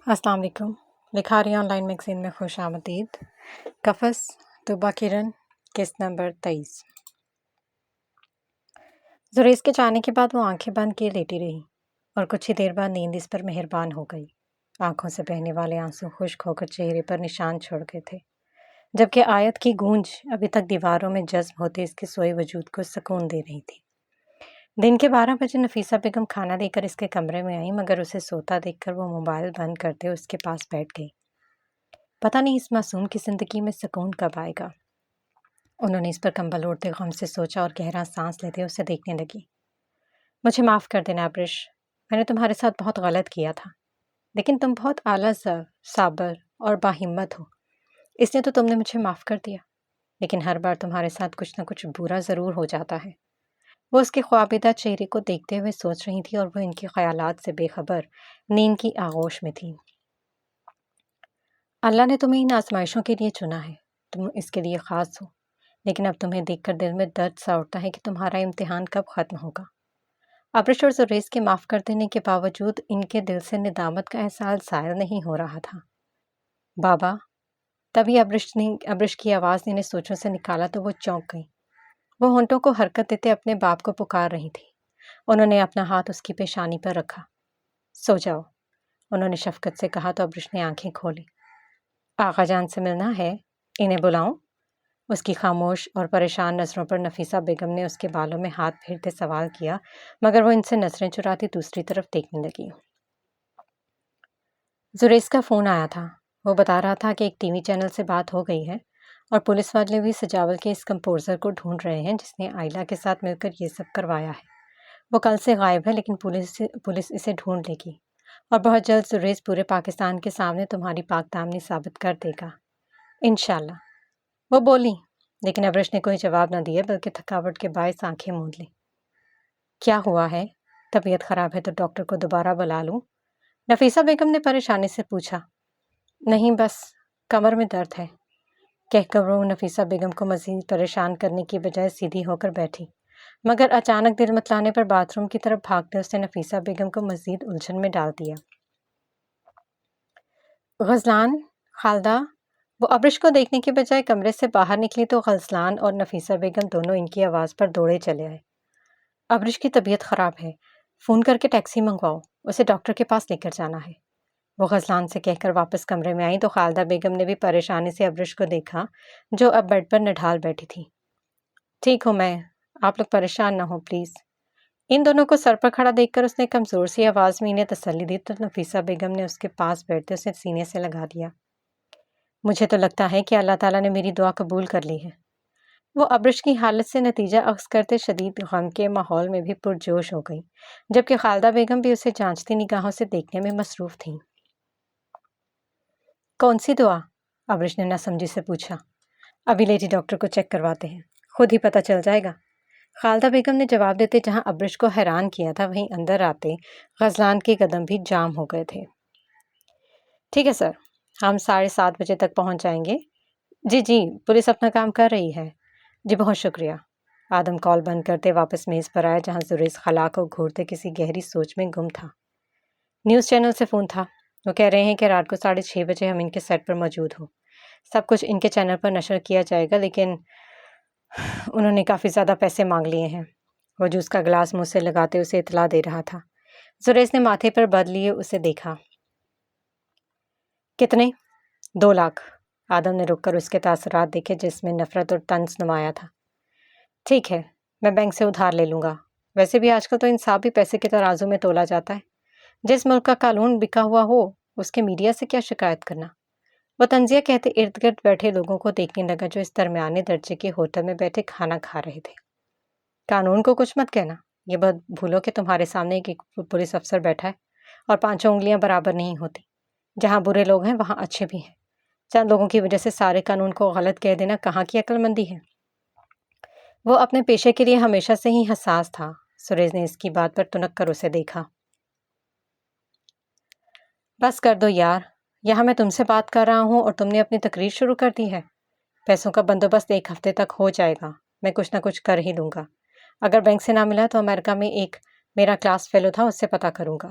السلام علیکم۔ لکھاری آن لائن میگزین میں خوش آمدید۔ قفس طوبیٰ کرن قسط نمبر 23۔ زریز کے جانے کے بعد وہ آنکھیں بند کیے لیٹی رہی اور کچھ ہی دیر بعد نیند اس پر مہربان ہو گئی۔ آنکھوں سے بہنے والے آنسو خشک ہو کر چہرے پر نشان چھوڑ گئے تھے، جبکہ آیت کی گونج ابھی تک دیواروں میں جذب ہوتے اس کے سوئے وجود کو سکون دے رہی تھی۔ دن کے 12 بجے نفیسہ بیگم کھانا دے کر اس کے کمرے میں آئی، مگر اسے سوتا دیکھ کر وہ موبائل بند کرتے اس کے پاس بیٹھ گئی۔ پتہ نہیں اس معصوم کی زندگی میں سکون کب آئے گا۔ انہوں نے اس پر کمبل اوڑھتے غم سے سوچا اور گہرا سانس لیتے اسے دیکھنے لگی۔ مجھے معاف کر دینا ابرش، میں نے تمہارے ساتھ بہت غلط کیا تھا، لیکن تم بہت اعلیٰ صابر اور باہمت ہو، اس لیے تو تم نے مجھے معاف کر دیا، لیکن ہر بار تمہارے ساتھ کچھ نہ کچھ برا ضرور ہو جاتا ہے۔ وہ اس کے خوابیدہ چہرے کو دیکھتے ہوئے سوچ رہی تھی اور وہ ان کے خیالات سے بے خبر نیند کی آغوش میں تھی۔ اللہ نے تمہیں ان آزمائشوں کے لیے چنا ہے، تم اس کے لیے خاص ہو، لیکن اب تمہیں دیکھ کر دل میں درد سا اٹھتا ہے کہ تمہارا امتحان کب ختم ہوگا۔ ابرش اور زریز کے معاف کر دینے کے باوجود ان کے دل سے ندامت کا احساس ظاہر نہیں ہو رہا تھا۔ بابا، تبھی ابرش کی آواز نے انہیں سوچوں سے نکالا تو وہ چونک گئی۔ وہ ہونٹوں کو حرکت دیتے اپنے باپ کو پکار رہی تھی۔ انہوں نے اپنا ہاتھ اس کی پیشانی پر رکھا۔ سو جاؤ، انہوں نے شفقت سے کہا تو ابرش نے آنکھیں کھولی۔ آقا جان سے ملنا ہے، انہیں بلاؤں؟ اس کی خاموش اور پریشان نظروں پر نفیسہ بیگم نے اس کے بالوں میں ہاتھ پھیرتے سوال کیا، مگر وہ ان سے نظریں چراتی دوسری طرف دیکھنے لگی۔ زریز کا فون آیا تھا۔ وہ بتا رہا تھا کہ ایک ٹی وی چینل سے بات ہو گئی ہے اور پولیس والے بھی سجاول کے اس کمپوزر کو ڈھونڈ رہے ہیں جس نے آئلہ کے ساتھ مل کر یہ سب کروایا ہے۔ وہ کل سے غائب ہے، لیکن پولیس اسے ڈھونڈ لے گی اور بہت جلد زریز پورے پاکستان کے سامنے تمہاری پاک دامنی ثابت کر دے گا، انشاءاللہ۔ وہ بولی، لیکن ابرش نے کوئی جواب نہ دیا بلکہ تھکاوٹ کے باعث آنکھیں موند لیں۔ کیا ہوا ہے؟ طبیعت خراب ہے تو ڈاکٹر کو دوبارہ بلا لوں؟ نفیسہ بیگم نے پریشانی سے پوچھا۔ نہیں، بس کمر میں درد ہے، کہہ کر وہ نفیسہ بیگم کو مزید پریشان کرنے کی بجائے سیدھی ہو کر بیٹھی، مگر اچانک دل متلانے پر باتھ روم کی طرف بھاگتے اس نے نفیسہ بیگم کو مزید الجھن میں ڈال دیا۔ غزلان، خالدہ، وہ ابرش کو دیکھنے کے بجائے کمرے سے باہر نکلی تو غزلان اور نفیسہ بیگم دونوں ان کی آواز پر دوڑے چلے آئے۔ ابرش کی طبیعت خراب ہے، فون کر کے ٹیکسی منگواؤ، اسے ڈاکٹر کے پاس لے کر جانا ہے۔ وہ غزلان سے کہہ کر واپس کمرے میں آئی تو خالدہ بیگم نے بھی پریشانی سے ابرش کو دیکھا جو اب بیڈ پر نڈھال بیٹھی تھی۔ ٹھیک ہوں میں، آپ لوگ پریشان نہ ہو پلیز۔ ان دونوں کو سر پر کھڑا دیکھ کر اس نے کمزور سی آواز میں انہیں تسلی دی تو نفیسہ بیگم نے اس کے پاس بیٹھتے اسے سینے سے لگا دیا۔ مجھے تو لگتا ہے کہ اللہ تعالیٰ نے میری دعا قبول کر لی ہے۔ وہ ابرش کی حالت سے نتیجہ اخذ کرتے شدید غم کے ماحول میں بھی پرجوش ہو گئی، جبکہ خالدہ بیگم بھی اسے جانچتی نگاہوں سے دیکھنے میں مصروف تھیں۔ کون سی دعا؟ ابرش نے نہ سمجھی سے پوچھا۔ ابھی لیڈی ڈاکٹر کو چیک کرواتے ہیں، خود ہی پتہ چل جائے گا، خالدہ بیگم نے جواب دیتے جہاں ابرش کو حیران کیا تھا وہیں اندر آتے غزلان کے قدم بھی جام ہو گئے تھے۔ ٹھیک ہے سر، ہم 7:30 بجے تک پہنچ جائیں گے۔ جی، پولیس اپنا کام کر رہی ہے۔ جی بہت شکریہ۔ آدم کال بند کرتے واپس میز پر آیا جہاں زریز خلا کو گھورتے کسی گہری سوچ میں گم تھا۔ نیوز چینل سے فون تھا، وہ کہہ رہے ہیں کہ رات کو 6:30 بجے ہم ان کے سیٹ پر موجود ہوں، سب کچھ ان کے چینل پر نشر کیا جائے گا، لیکن انہوں نے کافی زیادہ پیسے مانگ لیے ہیں۔ وہ جوس کا گلاس منہ سے لگاتے اسے اطلاع دے رہا تھا۔ زریز نے ماتھے پر بد لیے اسے دیکھا۔ کتنے؟ 2 لاکھ۔ آدم نے رک کر اس کے تاثرات دیکھے جس میں نفرت اور طنز نمایاں تھا۔ ٹھیک ہے، میں بینک سے ادھار لے لوں گا، ویسے بھی آج کل تو انصاف بھی پیسے کے ترازو میں تولا جاتا ہے، جس ملک کا قانون بکا ہوا ہو اس کے میڈیا سے کیا شکایت کرنا۔ وہ طنزیہ کہتے ارد گرد بیٹھے لوگوں کو دیکھنے لگا جو اس درمیانے درجے کے ہوٹل میں بیٹھے کھانا کھا رہے تھے۔ قانون کو کچھ مت کہنا، یہ بات بھولو کہ تمہارے سامنے ایک پولیس افسر بیٹھا ہے اور 5 انگلیاں برابر نہیں ہوتی، جہاں برے لوگ ہیں وہاں اچھے بھی ہیں، چند لوگوں کی وجہ سے سارے قانون کو غلط کہہ دینا کہاں کی عقل مندی ہے۔ وہ اپنے پیشے کے لیے ہمیشہ سے ہی حساس تھا۔ زریز نے اس کی بات پر تنک کر اسے دیکھا۔ بس کر دو یار، یہاں میں تم سے بات کر رہا ہوں اور تم نے اپنی تقریر شروع کر دی ہے۔ پیسوں کا بندوبست 1 ہفتے تک ہو جائے گا، میں کچھ نہ کچھ کر ہی لوں گا۔ اگر بینک سے نہ ملا تو امریکہ میں ایک میرا کلاس فیلو تھا، اس سے پتہ کروں گا۔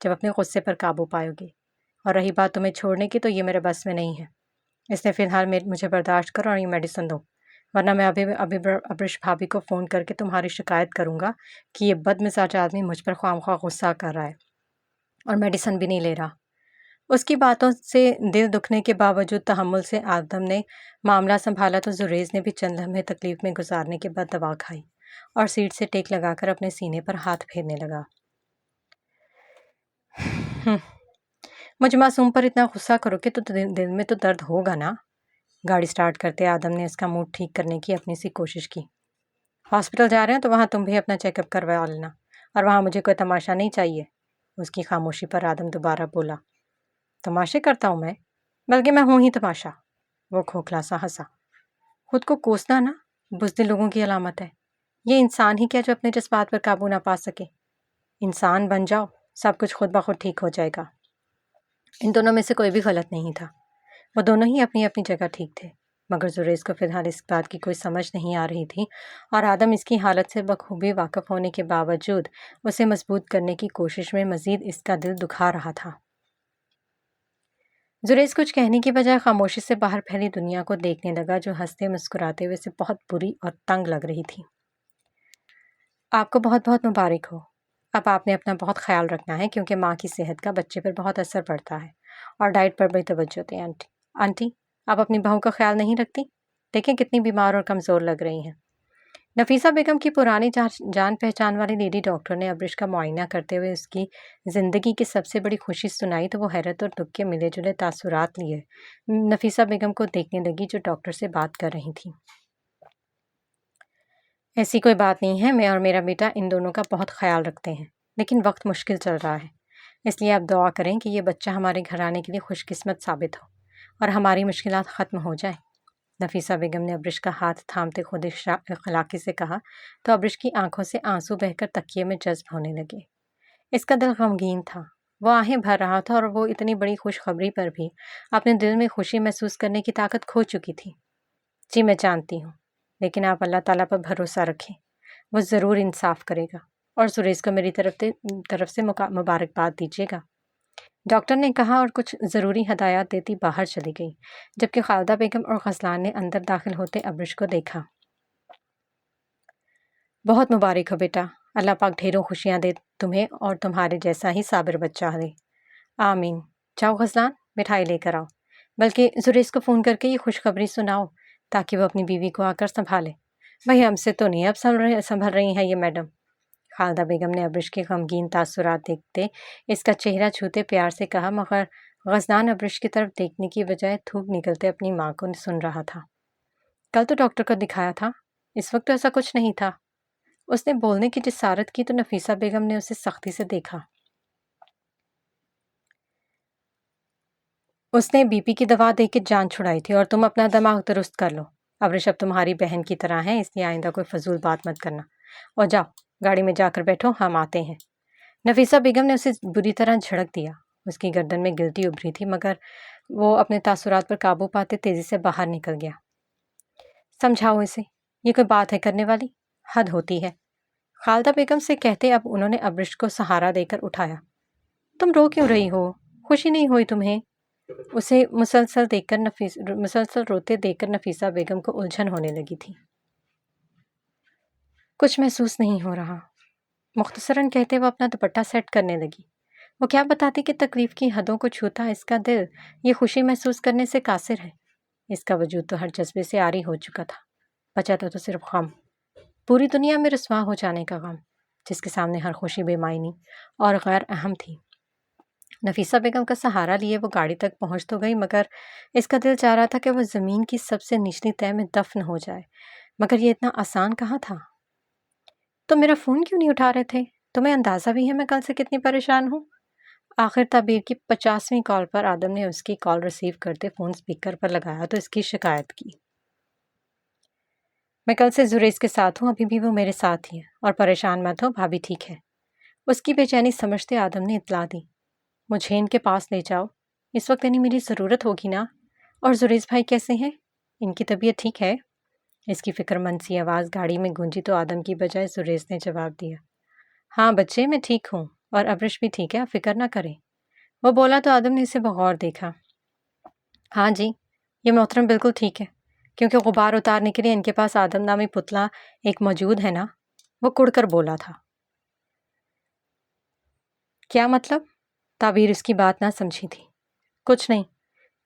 جب اپنے غصے پر قابو پاؤ گے۔ اور رہی بات تمہیں چھوڑنے کی تو یہ میرے بس میں نہیں ہے، اس لیے فی الحال مجھے برداشت کرو اور یہ میڈیسن دو، ورنہ میں ابھی ابرش بھابھی کو فون کر کے تمہاری شکایت کروں گا کہ یہ بد مزاج آدمی مجھ پر خواہ غصہ کر رہا ہے اور میڈیسن بھی نہیں لے رہا۔ اس کی باتوں سے دل دکھنے کے باوجود تحمل سے آدم نے معاملہ سنبھالا تو زریز نے بھی چند لمحے تکلیف میں گزارنے کے بعد دوا کھائی اور سیٹ سے ٹیک لگا کر اپنے سینے پر ہاتھ پھیرنے لگا۔ مجھ معصوم پر اتنا غصہ کرو کہ تو دل میں تو درد ہوگا نا۔ گاڑی سٹارٹ کرتے آدم نے اس کا موڈ ٹھیک کرنے کی اپنی سی کوشش کی۔ ہاسپٹل جا رہے ہیں تو وہاں تم بھی اپنا چیک اپ کروا لینا، اور وہاں مجھے کوئی تماشا نہیں چاہیے۔ اس کی خاموشی پر آدم دوبارہ بولا، تماشے کرتا ہوں میں؟ بلکہ میں ہوں ہی تماشا۔ وہ کھوکھلا سا ہنسا۔ خود کو کوسنا نا بزدل لوگوں کی علامت ہے۔ یہ انسان ہی کیا جو اپنے جذبات پر قابو نہ پا سکے؟ انسان بن جاؤ، سب کچھ خود بخود ٹھیک ہو جائے گا۔ ان دونوں میں سے کوئی بھی غلط نہیں تھا، وہ دونوں ہی اپنی اپنی جگہ ٹھیک تھے، مگر زریز کو فی الحال اس بات کی کوئی سمجھ نہیں آ رہی تھی، اور آدم اس کی حالت سے بخوبی واقف ہونے کے باوجود اسے مضبوط کرنے کی کوشش میں مزید اس کا دل دکھا رہا تھا۔ زریز کچھ کہنے کی بجائے خاموشی سے باہر پھیلی دنیا کو دیکھنے لگا جو ہنستے مسکراتے ہوئے سے بہت بری اور تنگ لگ رہی تھی۔ آپ کو بہت بہت مبارک ہو۔ اب آپ نے اپنا بہت خیال رکھنا ہے کیونکہ ماں کی صحت کا بچے پر بہت اثر پڑتا ہے، اور ڈائٹ پر بھی توجہ دیں۔ آنٹی آپ اپنی بہو کا خیال نہیں رکھتی؟ دیکھیں کتنی بیمار اور کمزور لگ رہی ہیں۔ نفیسہ بیگم کی پرانی جان پہچان والی لیڈی ڈاکٹر نے ابرش کا معائنہ کرتے ہوئے اس کی زندگی کی سب سے بڑی خوشی سنائی تو وہ حیرت اور دکھ کے ملے جلے تاثرات لیے نفیسہ بیگم کو دیکھنے لگی جو ڈاکٹر سے بات کر رہی تھی۔ ایسی کوئی بات نہیں ہے، میں اور میرا بیٹا ان دونوں کا بہت خیال رکھتے ہیں، لیکن وقت مشکل چل رہا ہے، اس لیے آپ دعا کریں کہ یہ بچہ ہمارے گھرانے کے لیے خوش قسمت ثابت ہو اور ہماری مشکلات ختم ہو جائیں۔ نفیسہ بیگم نے ابرش کا ہاتھ تھامتے خود اخلاقی سے کہا تو ابرش کی آنکھوں سے آنسو بہہ کر تکیے میں جذب ہونے لگے۔ اس کا دل غمگین تھا، وہ آہیں بھر رہا تھا اور وہ اتنی بڑی خوشخبری پر بھی اپنے دل میں خوشی محسوس کرنے کی طاقت کھو چکی تھی۔ جی میں جانتی ہوں، لیکن آپ اللہ تعالیٰ پر بھروسہ رکھیں، وہ ضرور انصاف کرے گا، اور زریز کو میری طرف سے مبارکباد دیجیے گا، ڈاکٹر نے کہا اور کچھ ضروری ہدایات دیتی باہر چلی گئی، جبکہ خالدہ بیگم اور غزلان نے اندر داخل ہوتے ابرش کو دیکھا۔ بہت مبارک ہو بیٹا، اللہ پاک ڈھیروں خوشیاں دے تمہیں اور تمہارے جیسا ہی صابر بچہ دے، آمین۔ جاؤ غزلان مٹھائی لے کر آؤ، بلکہ زریز کو فون کر کے یہ خوشخبری سناؤ تاکہ وہ اپنی بیوی کو آ کر سنبھالے۔ بھئی ہم سے تو نہیں اب سنبھل رہی ہیں یہ میڈم۔ خالدہ بیگم نے ابرش کے غمگین تاثرات دیکھتے اس کا چہرہ چھوتے پیار سے کہا، مگر غزلان ابرش کی طرف دیکھنے کی بجائے تھوک نکلتے اپنی ماں کو سن رہا تھا۔ کل تو ڈاکٹر کو دکھایا تھا، اس وقت تو ایسا کچھ نہیں تھا۔ اس نے بولنے کی جسارت کی تو نفیسہ بیگم نے اسے سختی سے دیکھا۔ اس نے بی پی کی دوا دے کے جان چھڑائی تھی، اور تم اپنا دماغ درست کر لو۔ ابرش اب تمہاری بہن کی طرح ہے، اس لیے آئندہ کوئی فضول بات مت کرنا، اور جاؤ گاڑی میں جا کر بیٹھو، ہم آتے ہیں۔ نفیسہ بیگم نے اسے بری طرح جھڑک دیا، اس کی گردن میں گلٹی ابھری تھی، مگر وہ اپنے تاثرات پر قابو پاتے تیزی سے باہر نکل گیا۔ سمجھاؤ اسے، یہ کوئی بات ہے کرنے والی، حد ہوتی ہے، خالدہ بیگم سے کہتے اب انہوں نے ابرش کو سہارا دے کر اٹھایا۔ تم رو کیوں رہی ہو؟ خوشی نہیں ہوئی تمہیں؟ اسے مسلسل روتے دیکھ کر نفیسہ بیگم کو الجھن ہونے لگی تھی۔ کچھ محسوس نہیں ہو رہا، مختصراً کہتے وہ اپنا دوپٹہ سیٹ کرنے لگی۔ وہ کیا بتاتی کہ تکلیف کی حدوں کو چھوتا اس کا دل یہ خوشی محسوس کرنے سے قاصر ہے۔ اس کا وجود تو ہر جذبے سے عاری ہو چکا تھا، بچا تو صرف غم، پوری دنیا میں رسوا ہو جانے کا غم، جس کے سامنے ہر خوشی بے معنی اور غیر اہم تھی۔ نفیسہ بیگم کا سہارا لیے وہ گاڑی تک پہنچ تو گئی، مگر اس کا دل چاہ رہا تھا کہ وہ زمین کی سب سے نچلی تہہ میں دفن ہو جائے، مگر یہ اتنا آسان کہاں تھا۔ تم میرا فون کیوں نہیں اٹھا رہے تھے؟ تمہیں اندازہ بھی ہے میں کل سے کتنی پریشان ہوں؟ آخر تعبیر کی 50ویں کال پر آدم نے اس کی کال ریسیو کرتے فون سپیکر پر لگایا تو اس کی شکایت کی۔ میں کل سے زریز کے ساتھ ہوں، ابھی بھی وہ میرے ساتھ ہی ہے، اور پریشان مت ہو، بھابھی ٹھیک ہے۔ اس کی بے چینی سمجھتے آدم نے اطلاع دی، مجھے ان کے پاس لے جاؤ، اس وقت یعنی میری ضرورت ہوگی نا۔ اور زریز بھائی کیسے ہیں؟ ان کی طبیعت ٹھیک ہے؟ اس کی فکر مند سی آواز گاڑی میں گونجی تو آدم کی بجائے زریز نے جواب دیا، ہاں بچے میں ٹھیک ہوں، اور ابرش بھی ٹھیک ہے، آپ فکر نہ کریں۔ وہ بولا تو آدم نے اسے بغور دیکھا۔ ہاں جی، یہ محترم بالکل ٹھیک ہے، کیونکہ غبار اتارنے کے لیے ان کے پاس آدم نامی پتلا ایک موجود ہے نا۔ وہ کڑ کر بولا تھا۔ کیا مطلب؟ تعبیر اس کی بات نہ سمجھی تھی۔ کچھ نہیں،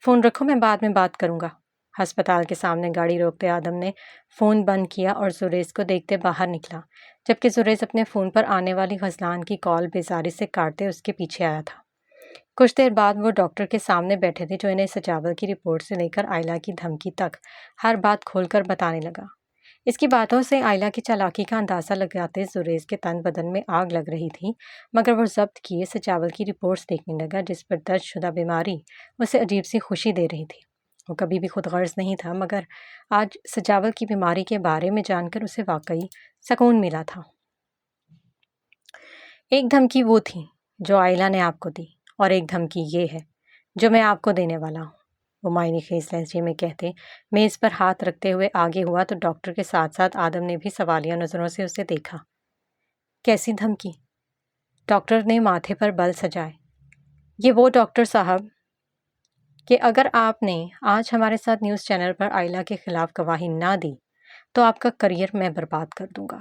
فون رکھو، میں بعد میں بات کروں گا۔ ہسپتال کے سامنے گاڑی روکتے آدم نے فون بند کیا اور زریز کو دیکھتے باہر نکلا، جبکہ زریز اپنے فون پر آنے والی غزلان کی کال بیزاری سے کاٹتے اس کے پیچھے آیا تھا۔ کچھ دیر بعد وہ ڈاکٹر کے سامنے بیٹھے تھے، جو انہیں سجاول کی رپورٹ سے لے کر آئلہ کی دھمکی تک ہر بات کھول کر بتانے لگا۔ اس کی باتوں سے آئلہ کی چالاکی کا اندازہ لگاتے زریز کے تن بدن میں آگ لگ رہی تھی، مگر وہ ضبط کیے سجاول کی رپورٹس دیکھنے لگا، جس پر درج شدہ بیماری اسے عجیب سی خوشی دے رہی تھی۔ وہ کبھی بھی خود غرض نہیں تھا، مگر آج سجاول کی بیماری کے بارے میں جان کر اسے واقعی سکون ملا تھا۔ ایک دھمکی وہ تھی جو آئلہ نے آپ کو دی، اور ایک دھمکی یہ ہے جو میں آپ کو دینے والا ہوں، وہ معنی خیز لہجے میں کہتے میز پر ہاتھ رکھتے ہوئے آگے ہوا تو ڈاکٹر کے ساتھ ساتھ آدم نے بھی سوالیہ نظروں سے اسے دیکھا۔ کیسی دھمکی؟ ڈاکٹر نے ماتھے پر بل سجائے۔ یہ وہ ڈاکٹر صاحب کہ اگر آپ نے آج ہمارے ساتھ نیوز چینل پر آئلہ کے خلاف گواہی نہ دی تو آپ کا کریئر میں برباد کر دوں گا۔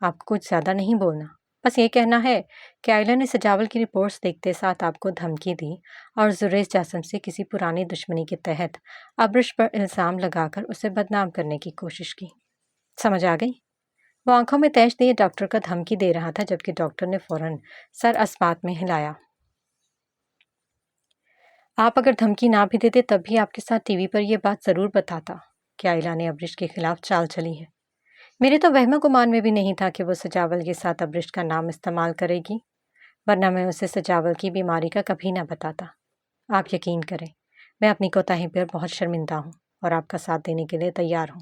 آپ کو کچھ زیادہ نہیں بولنا، بس یہ کہنا ہے کہ آئلہ نے سجاول کی رپورٹس دیکھتے ساتھ آپ کو دھمکی دی اور زریز جاسم سے کسی پرانی دشمنی کے تحت ابرش پر الزام لگا کر اسے بدنام کرنے کی کوشش کی۔ سمجھ آ گئی؟ وہ آنکھوں میں تیش دیے ڈاکٹر کا دھمکی دے رہا تھا، جبکہ ڈاکٹر نے فوراً سر اسبات میں ہلایا۔ آپ اگر دھمکی نہ بھی دیتے تب بھی آپ کے ساتھ ٹی وی پر یہ بات ضرور بتاتا کہ آئلہ نے ابرش کے خلاف چال چلی ہے۔ میرے تو وہم گمان میں بھی نہیں تھا کہ وہ سجاول کے ساتھ ابرش کا نام استعمال کرے گی، ورنہ میں اسے سجاول کی بیماری کا کبھی نہ بتاتا۔ آپ یقین کریں، میں اپنی کوتاہی پر بہت شرمندہ ہوں اور آپ کا ساتھ دینے کے لیے تیار ہوں۔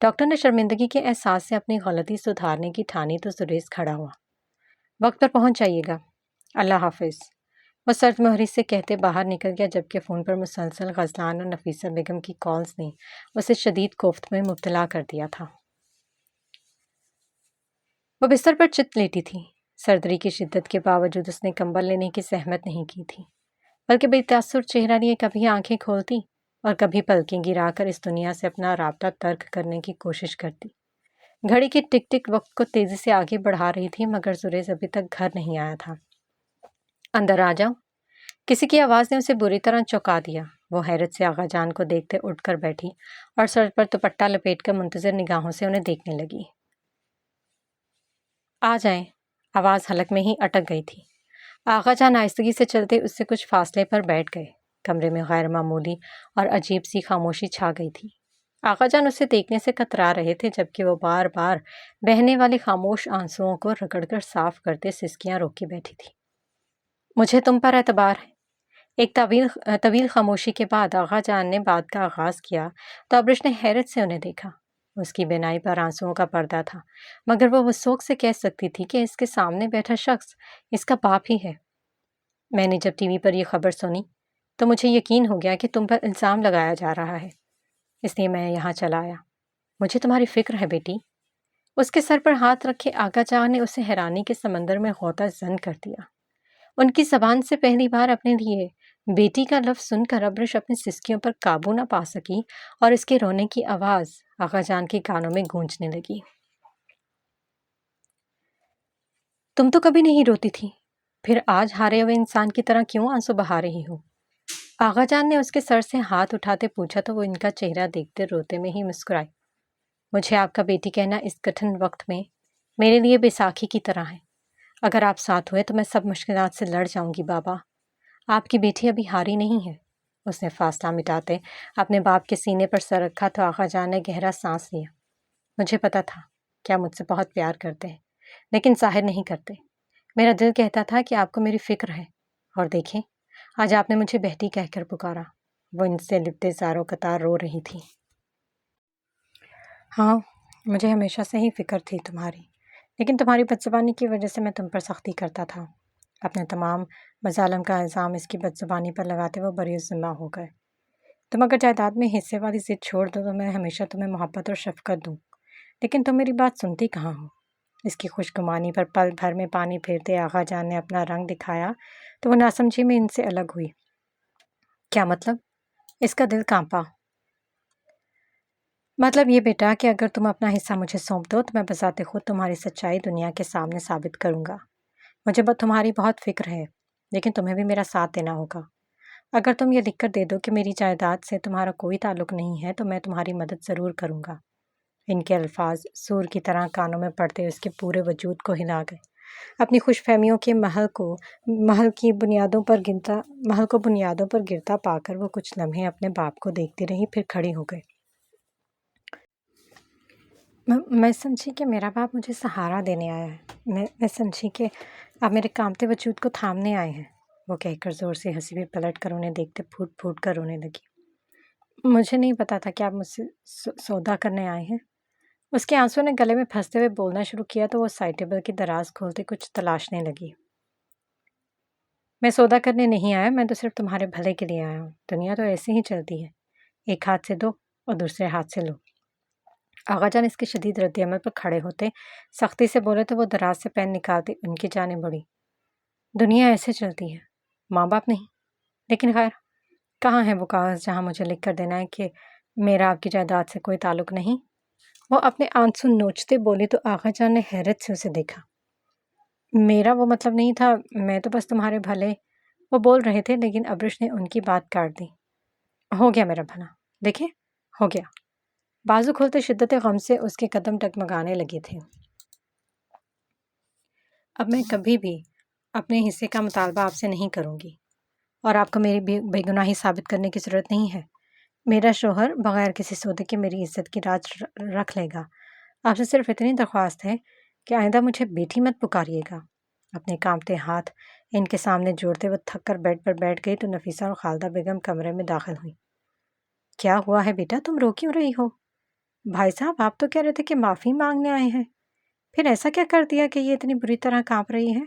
ڈاکٹر نے شرمندگی کے احساس سے اپنی غلطی سدھارنے کی ٹھانی تو زریز کھڑا ہوا۔ وقت پر پہنچ جائیے گا۔ اللہ حافظ۔ وہ سرد مہری سے کہتے باہر نکل گیا، جبکہ فون پر مسلسل غزلان اور نفیسہ بیگم کی کالز نے اسے شدید کوفت میں مبتلا کر دیا تھا۔ وہ بستر پر چت لیٹی تھی۔ سردی کی شدت کے باوجود اس نے کمبل لینے کی زحمت نہیں کی تھی، بلکہ بے تاثر چہرہ لیے کبھی آنکھیں کھولتی اور کبھی پلکیں گرا کر اس دنیا سے اپنا رابطہ ترک کرنے کی کوشش کرتی۔ گھڑی کی ٹک ٹک وقت کو تیزی سے آگے بڑھا رہی تھی، مگر زریز ابھی تک گھر نہیں آیا تھا۔ اندر آ جاؤ، کسی کی آواز نے اسے بری طرح چونکا دیا۔ وہ حیرت سے آغا جان کو دیکھتے اٹھ کر بیٹھی اور سر پر دوپٹہ لپیٹ کر منتظر نگاہوں سے انہیں دیکھنے لگی۔ آ جائیں۔ آواز حلق میں ہی اٹک گئی تھی۔ آغا جان آہستگی سے چلتے اس سے کچھ فاصلے پر بیٹھ گئے۔ کمرے میں غیر معمولی اور عجیب سی خاموشی چھا گئی تھی۔ آغا جان اسے دیکھنے سے کترا رہے تھے، جبکہ وہ بار بار بہنے والے خاموش آنسوؤں کو رگڑ کر صاف کرتے سسکیاں روکے بیٹھی تھی۔ مجھے تم پر اعتبار ہے۔ ایک طویل خاموشی کے بعد آغا جان نے بات کا آغاز کیا تو ابرش نے حیرت سے انہیں دیکھا۔ اس کی بینائی پر آنسوؤں کا پردہ تھا، مگر وہ وثوق سے کہہ سکتی تھی کہ اس کے سامنے بیٹھا شخص اس کا باپ ہی ہے۔ میں نے جب ٹی وی پر یہ خبر سنی تو مجھے یقین ہو گیا کہ تم پر الزام لگایا جا رہا ہے، اس لیے میں یہاں چلا آیا۔ مجھے تمہاری فکر ہے بیٹی۔ اس کے سر پر ہاتھ رکھے آغا جان نے اسے حیرانی کے سمندر میں غوطہ زن کر دیا۔ ان کی زبان سے پہلی بار اپنے لیے بیٹی کا لفظ سن کر ابرش اپنی سسکیوں پر قابو نہ پا سکی اور اس کے رونے کی آواز آغا جان کے کانوں میں گونجنے لگی۔ تم تو کبھی نہیں روتی تھی، پھر آج ہارے ہوئے انسان کی طرح کیوں آنسو بہا رہی ہو؟ آغا جان نے اس کے سر سے ہاتھ اٹھاتے پوچھا تو وہ ان کا چہرہ دیکھتے روتے میں ہی مسکرائی۔ مجھے آپ کا بیٹی کہنا اس کٹھن وقت میں میرے لیے بیساکھی کی طرح ہے۔ اگر آپ ساتھ ہوئے تو میں سب مشکلات سے لڑ جاؤں گی بابا۔ آپ کی بیٹی ابھی ہاری نہیں ہے۔ اس نے فاصلہ مٹاتے اپنے باپ کے سینے پر سر رکھا تو آغا جان نے گہرا سانس لیا۔ مجھے پتا تھا کہ آپ مجھ سے بہت پیار کرتے ہیں، لیکن ظاہر نہیں کرتے۔ میرا دل کہتا تھا کہ آپ کو میری فکر ہے، اور دیکھیں آج آپ نے مجھے بیٹی کہہ کر پکارا۔ وہ ان سے لپٹے زاروں قطار رو رہی تھی۔ ہاں، مجھے ہمیشہ سے ہی فکر تھی تمہاری، لیکن تمہاری بدزبانی کی وجہ سے میں تم پر سختی کرتا تھا۔ اپنے تمام مظالم کا الزام اس کی بدزبانی پر لگاتے وہ بری ذمہ ہو گئے۔ تم اگر جائیداد میں حصے والی ضد چھوڑ دو تو میں ہمیشہ تمہیں محبت اور شفقت دوں، لیکن تم میری بات سنتی کہاں ہو؟ اس کی خوشگمانی پر پل بھر میں پانی پھیرتے آغا جان نے اپنا رنگ دکھایا تو وہ ناسمجھی میں ان سے الگ ہوئی۔ کیا مطلب؟ اس کا دل کانپا۔ مطلب یہ بیٹا کہ اگر تم اپنا حصہ مجھے سونپ دو تو میں بذات خود تمہاری سچائی دنیا کے سامنے ثابت کروں گا۔ مجھے تمہاری بہت فکر ہے، لیکن تمہیں بھی میرا ساتھ دینا ہوگا۔ اگر تم یہ لکھ کر دے دو کہ میری جائیداد سے تمہارا کوئی تعلق نہیں ہے تو میں تمہاری مدد ضرور کروں گا۔ ان کے الفاظ سور کی طرح کانوں میں پڑتے اس کے پورے وجود کو ہلا گئے۔ اپنی خوش فہمیوں کے محل کو بنیادوں پر گرتا پا کر وہ کچھ لمحے اپنے باپ کو دیکھتی رہی، پھر کھڑی ہو گئی۔ میں سمجھی کہ میرا باپ مجھے سہارا دینے آیا ہے۔ میں سمجھی کہ آپ میرے کانپتے وجود کو تھامنے آئے ہیں، وہ کہہ کر زور سے ہنسی، بھی پلٹ کر انہیں دیکھتے پھوٹ پھوٹ کر رونے لگی۔ مجھے نہیں پتا تھا کہ آپ مجھ سے سودا کرنے آئے ہیں۔ اس کے آنسوں نے گلے میں پھنستے ہوئے بولنا شروع کیا تو وہ سائڈ ٹیبل کی دراز کھولتے کچھ تلاشنے لگی۔ میں سودا کرنے نہیں آیا، میں تو صرف تمہارے بھلے کے لیے آیا ہوں۔ دنیا تو ایسے ہی چلتی ہے، ایک ہاتھ سے دو اور دوسرے ہاتھ سے لو۔ آغا جان اس کے شدید رد عمل پر کھڑے ہوتے سختی سے بولے تو وہ دراز سے پین نکالتی ان کی جانب بڑھی۔ دنیا ایسے چلتی ہے، ماں باپ نہیں، لیکن خیر کہاں ہے وہ کاغذ جہاں مجھے لکھ کر دینا ہے کہ میرا آپ کی جائیداد سے کوئی تعلق نہیں؟ وہ اپنے آنسو نوچتے بولی تو آغا جان نے حیرت سے اسے دیکھا۔ میرا وہ مطلب نہیں تھا، میں تو بس تمہارے بھلے، وہ بول رہے تھے لیکن ابرش نے ان کی بات کاٹ دی۔ ہو گیا میرا بھلا، دیکھیں ہو گیا۔ بازو کھولتے شدت غم سے اس کے قدم ٹگمگانے لگے تھے۔ اب میں کبھی بھی اپنے حصے کا مطالبہ آپ سے نہیں کروں گی اور آپ کو میری بے گناہی ثابت کرنے کی ضرورت نہیں ہے۔ میرا شوہر بغیر کسی سودے کے میری عزت کی راج رکھ لے گا۔ آپ سے صرف اتنی درخواست ہے کہ آئندہ مجھے بیٹی مت پکاریے گا۔ اپنے کانپتے ہاتھ ان کے سامنے جوڑتے وہ تھک کر بیڈ پر بیٹھ گئی تو نفیسہ اور خالدہ بیگم کمرے میں داخل ہوئی۔ کیا ہوا ہے بیٹا، تم رو کیوں رہی ہو؟ بھائی صاحب آپ تو کہہ رہے تھے کہ معافی مانگنے آئے ہیں، پھر ایسا کیا کر دیا کہ یہ اتنی بری طرح کانپ رہی ہے؟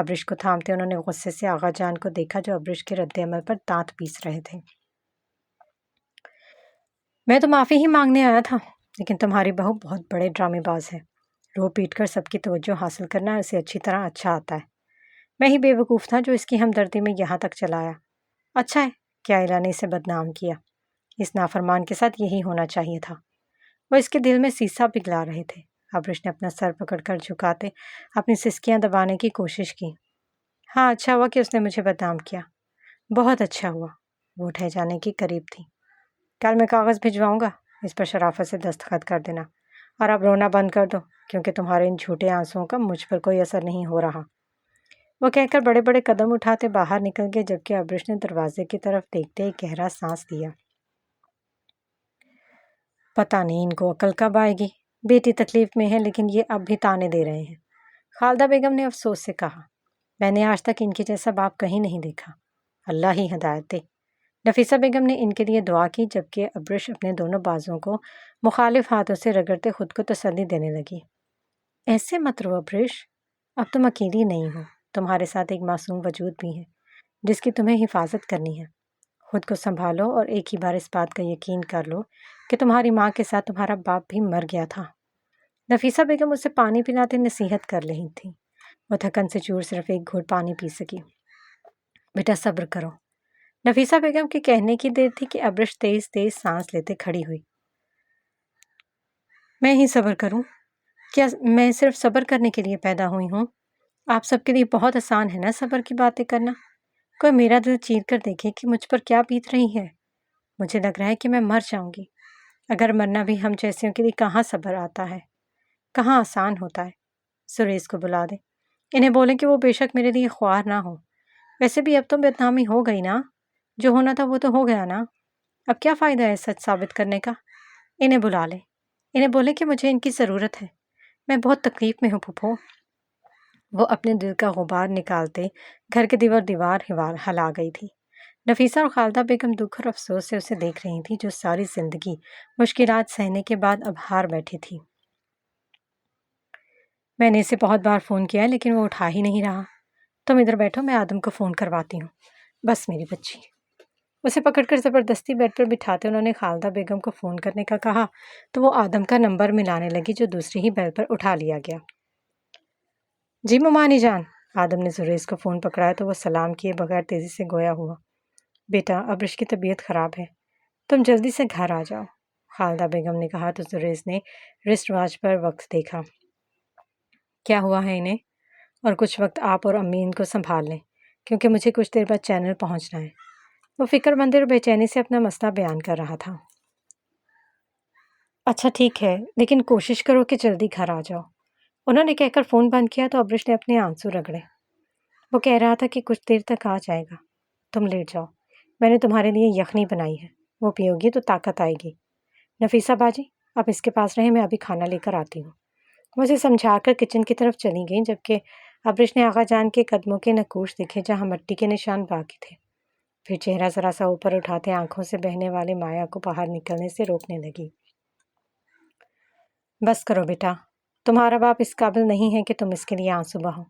ابرش کو تھامتے انہوں نے غصے سے آغا جان کو دیکھا جو ابرش کے رد عمل پر دانت پیس رہے تھے۔ میں تو معافی ہی مانگنے آیا تھا، لیکن تمہاری بہو بہت بڑے ڈرامے باز ہے۔ رو پیٹ کر سب کی توجہ حاصل کرنا اسے اچھی طرح اچھا آتا ہے۔ میں ہی بے وقوف تھا جو اس کی ہمدردی میں یہاں تک چلایا۔ اچھا ہے کہ عائلہ نے اسے بدنام کیا، اس نافرمان کے ساتھ یہی ہونا چاہیے تھا۔ وہ اس کے دل میں سیسا پگھلا رہے تھے۔ ابرش نے اپنا سر پکڑ کر جھکاتے اپنی سسکیاں دبانے کی کوشش کی۔ ہاں اچھا ہوا کہ اس نے مجھے بدنام کیا، بہت اچھا ہوا۔ وہ اٹھے جانے کی قریب تھی۔ کل میں کاغذ بھجواؤں گا، اس پر شرافت سے دستخط کر دینا، اور اب رونا بند کر دو کیونکہ تمہارے ان جھوٹے آنسوؤں کا مجھ پر کوئی اثر نہیں ہو رہا۔ وہ کہہ کر بڑے بڑے قدم اٹھاتے باہر نکل گئے جبکہ ابرش نے دروازے کی طرف دیکھتے ایک گہرا سانس لیا۔ پتہ نہیں ان کو عقل کب آئے گی، بیٹی تکلیف میں ہے لیکن یہ اب بھی تانے دے رہے ہیں۔ خالدہ بیگم نے افسوس سے کہا، میں نے آج تک ان کے جیسا باپ کہیں نہیں دیکھا، اللہ ہی ہدایت دے۔ نفیسہ بیگم نے ان کے لیے دعا کی جبکہ ابرش اپنے دونوں بازوں کو مخالف ہاتھوں سے رگڑتے خود کو تسلی دینے لگی۔ ایسے مت رو ابرش، اب تم اکیلی نہیں ہو، تمہارے ساتھ ایک معصوم وجود بھی ہے جس کی تمہیں حفاظت کرنی ہے۔ خود کو سنبھالو اور ایک ہی بار اس بات کا یقین کر لو کہ تمہاری ماں کے ساتھ تمہارا باپ بھی مر گیا تھا۔ نفیسہ بیگم اسے پانی پلاتے نصیحت کر رہی تھی۔ وہ تھکن سے چور صرف ایک گھونٹ پانی پی سکی۔ بیٹا صبر کرو۔ نفیسہ بیگم کے کہنے کی دیر تھی کہ ابرش تیز تیز سانس لیتے کھڑی ہوئی۔ میں ہی صبر کروں؟ کیا میں صرف صبر کرنے کے لیے پیدا ہوئی ہوں؟ آپ سب کے لیے بہت آسان ہے نا صبر کی باتیں کرنا۔ کوئی میرا دل چیر کر دیکھے کہ مجھ پر کیا بیت رہی ہے۔ مجھے لگ رہا ہے کہ میں مر جاؤں گی۔ اگر مرنا بھی ہم جیسیوں کے لیے کہاں صبر آتا ہے، کہاں آسان ہوتا ہے۔ سریش کو بلا دیں، انہیں بولیں کہ وہ بے شک میرے لیے خوار نہ ہو۔ ویسے بھی اب تو بدنامی ہو گئی نا، جو ہونا تھا وہ تو ہو گیا نا، اب کیا فائدہ ہے سچ ثابت کرنے کا۔ انہیں بلا لیں، انہیں بولیں کہ مجھے ان کی ضرورت ہے، میں بہت تکلیف میں ہوں پھپھو۔ وہ اپنے دل کا غبار نکالتے گھر کے دیوار ہلا گئی تھی۔ نفیسہ اور خالدہ بیگم دکھ اور افسوس سے اسے دیکھ رہی تھی جو ساری زندگی مشکلات سہنے کے بعد اب ہار بیٹھی تھی۔ میں نے اسے بہت بار فون کیا لیکن وہ اٹھا ہی نہیں رہا۔ تم ادھر بیٹھو، میں آدم کو فون کرواتی ہوں۔ بس میری بچی۔ اسے پکڑ کر زبردستی بیڈ پر بٹھاتے انہوں نے خالدہ بیگم کو فون کرنے کا کہا تو وہ آدم کا نمبر ملانے لگی جو دوسری ہی بیل پر اٹھا لیا گیا۔ جی ممانی جان۔ آدم نے زریز کو فون پکڑایا تو وہ سلام کیے بغیر تیزی سے گویا ہوا۔ بیٹا ابرش کی طبیعت خراب ہے، تم جلدی سے گھر آ جاؤ، خالدہ بیگم نے کہا تو زریز نے رسٹ واچ پر وقت دیکھا۔ کیا ہوا ہے انہیں؟ اور کچھ وقت آپ اور امی ان کو سنبھال لیں کیونکہ مجھے کچھ دیر بعد چینل پہنچنا ہے۔ وہ فکر مند اور بے چینی سے اپنا مسئلہ بیان کر رہا تھا۔ اچھا ٹھیک ہے، لیکن کوشش کرو کہ جلدی گھر آ جاؤ۔ انہوں نے کہہ کر فون بند کیا تو ابرش نے اپنے آنسو رگڑے۔ وہ کہہ رہا تھا کہ کچھ دیر تک آ جائے گا، تم لیٹ جاؤ، میں نے تمہارے لیے یخنی بنائی ہے، وہ پیو گی تو طاقت آئے گی۔ نفیسہ باجی آپ اس کے پاس رہیں، میں ابھی کھانا لے کر آتی ہوں۔ وہ اسے سمجھا کر کچن کی طرف چلی گئیں جبکہ ابرش نے آغا جان کے قدموں کے نقوش دیکھے جہاں مٹی کے نشان باقی تھے۔ پھر چہرہ ذرا سا اوپر اٹھاتے آنکھوں سے بہنے والے مایا کو باہر نکلنے سے روکنے لگی۔ بس کرو بیٹا، تمہارا باپ اس قابل نہیں ہے کہ تم اس کے لیے آنسو بہو۔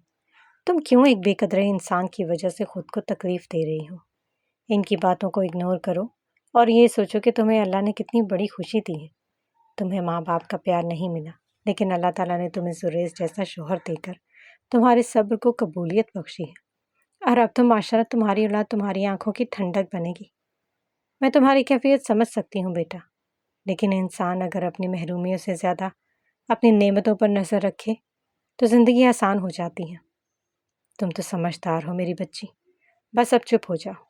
تم کیوں ایک بے قدرے انسان کی وجہ سے خود کو تکلیف دے رہی ہو؟ ان کی باتوں کو اگنور کرو اور یہ سوچو کہ تمہیں اللہ نے کتنی بڑی خوشی دی ہے۔ تمہیں ماں باپ کا پیار نہیں ملا، لیکن اللہ تعالیٰ نے تمہیں زریز جیسا شوہر دے کر تمہارے صبر کو قبولیت بخشی ہے، اور اب تو ماشاءاللہ تمہاری اولاد تمہاری آنکھوں کی ٹھنڈک بنے گی۔ میں تمہاری کیفیت سمجھ سکتی ہوں بیٹا، لیکن انسان اگر اپنی محرومیوں سے زیادہ اپنی نعمتوں پر نظر رکھے تو زندگی آسان ہو جاتی ہے۔ تم تو سمجھدار ہو میری بچی، بس اب چپ ہو جاؤ۔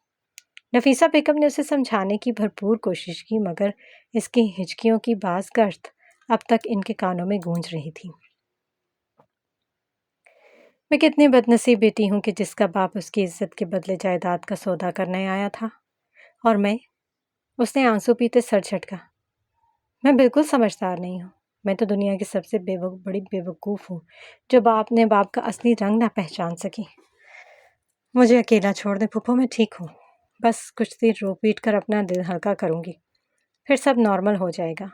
نفیسہ بیگم نے اسے سمجھانے کی بھرپور کوشش کی مگر اس کی ہچکیوں کی باز گشت اب تک ان کے کانوں میں گونج رہی تھی۔ میں کتنی بد نصیب بیٹی ہوں کہ جس کا باپ اس کی عزت کے بدلے جائیداد کا سودا کرنے آیا تھا، اور میں، اس نے آنسو پیتے سر جھٹکا، میں بالکل سمجھدار نہیں ہوں۔ میں تو دنیا کی سب سے بڑی بے وقوف ہوں جو باپ کا اصلی رنگ نہ پہچان سکی۔ مجھے اکیلا چھوڑ دے پھپھو، میں ٹھیک ہوں، بس کچھ دیر رو پیٹ کر اپنا دل ہلکا کروں گی، پھر سب نارمل ہو جائے گا۔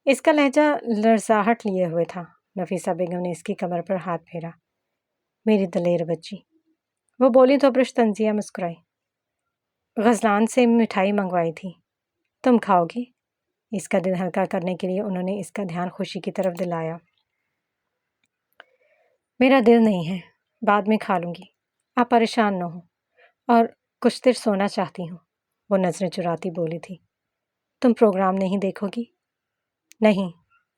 اس کا لہجہ لرزاہٹ لیے ہوئے تھا۔ نفیسہ بیگم نے اس کی کمر پر ہاتھ پھیرا۔ میری دلیر بچی، وہ بولی تو ابرش تنزیہ مسکرائی۔ غزلان سے مٹھائی منگوائی تھی، تم کھاؤ گی؟ اس کا دل ہلکا کرنے کے لیے انہوں نے اس کا دھیان خوشی کی طرف دلایا۔ میرا دل نہیں ہے، بعد میں کھا لوں گی، آپ پریشان نہ ہو، اور کچھ دیر سونا چاہتی ہوں، وہ نظریں چراتی بولی تھی۔ تم پروگرام نہیں دیکھو گی؟ نہیں،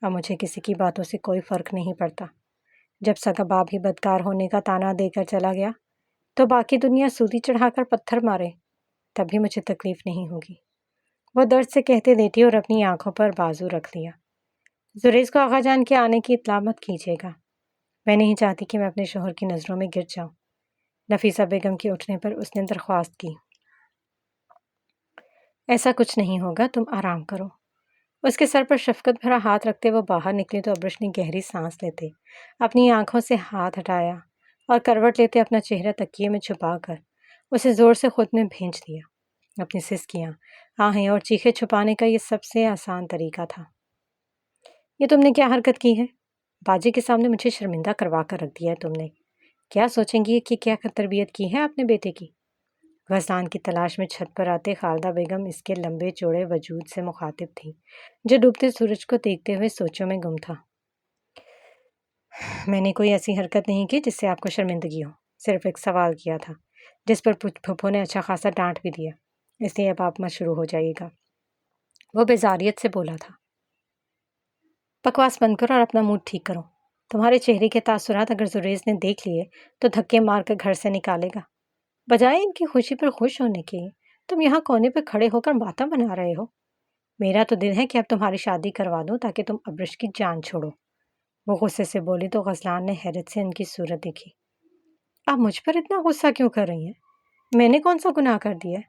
اب مجھے کسی کی باتوں سے کوئی فرق نہیں پڑتا۔ جب سگا باپ ہی بدکار ہونے کا تانا دے کر چلا گیا تو باقی دنیا سودی چڑھا کر پتھر مارے تب بھی مجھے تکلیف نہیں ہوگی، وہ درد سے کہتے لیٹی اور اپنی آنکھوں پر بازو رکھ لیا۔ زریز کو آغا جان کے آنے کی اطلاع مت کیجیے گا، میں نہیں چاہتی کہ میں اپنے شوہر کی نظروں میں گر جاؤں۔ نفیسہ بیگم کے اٹھنے پر اس نے درخواست کی۔ ایسا کچھ نہیں ہوگا، تم آرام کرو۔ اس کے سر پر شفقت بھرا ہاتھ رکھتے وہ باہر نکلی تو ابرش نے گہری سانس لیتے اپنی آنکھوں سے ہاتھ ہٹایا اور کروٹ لیتے اپنا چہرہ تکیے میں چھپا کر اسے زور سے خود میں بھینچ دیا۔ اپنی سسکیاں، آہیں اور چیخیں چھپانے کا یہ سب سے آسان طریقہ تھا۔ یہ تم نے کیا حرکت کی ہے؟ باجی کے سامنے مجھے شرمندہ کروا کر رکھ دیا ہے تم نے۔ کیا سوچیں گی کہ کیا تربیت کی ہے اپنے بیٹے کی؟ غزلان کی تلاش میں چھت پر آتے خالدہ بیگم اس کے لمبے چوڑے وجود سے مخاطب تھی جو ڈوبتے سورج کو دیکھتے ہوئے سوچوں میں گم تھا۔ میں نے کوئی ایسی حرکت نہیں کی جس سے آپ کو شرمندگی ہو، صرف ایک سوال کیا تھا جس پر پھپھو نے اچھا خاصا ڈانٹ بھی دیا، اس لیے اب آپ مت شروع ہو جائیے گا، وہ بیزاریت سے بولا تھا۔ بکواس بند کرو اور اپنا موڈ ٹھیک کرو، تمہارے چہرے کے تاثرات اگر زریز نے دیکھ لیے تو دھکے مار کر گھر سے نکالے گا۔ بجائے ان کی خوشی پر خوش ہونے کے تم یہاں کونے پہ کھڑے ہو کر باتیں بنا رہے ہو۔ میرا تو دل ہے کہ اب تمہاری شادی کروا دوں تاکہ تم ابرش کی جان چھوڑو، وہ غصے سے بولی تو غزلان نے حیرت سے ان کی صورت دیکھی۔ آپ مجھ پر اتنا غصہ کیوں کر رہی ہیں؟ میں نے کون سا گناہ کر دیا ہے؟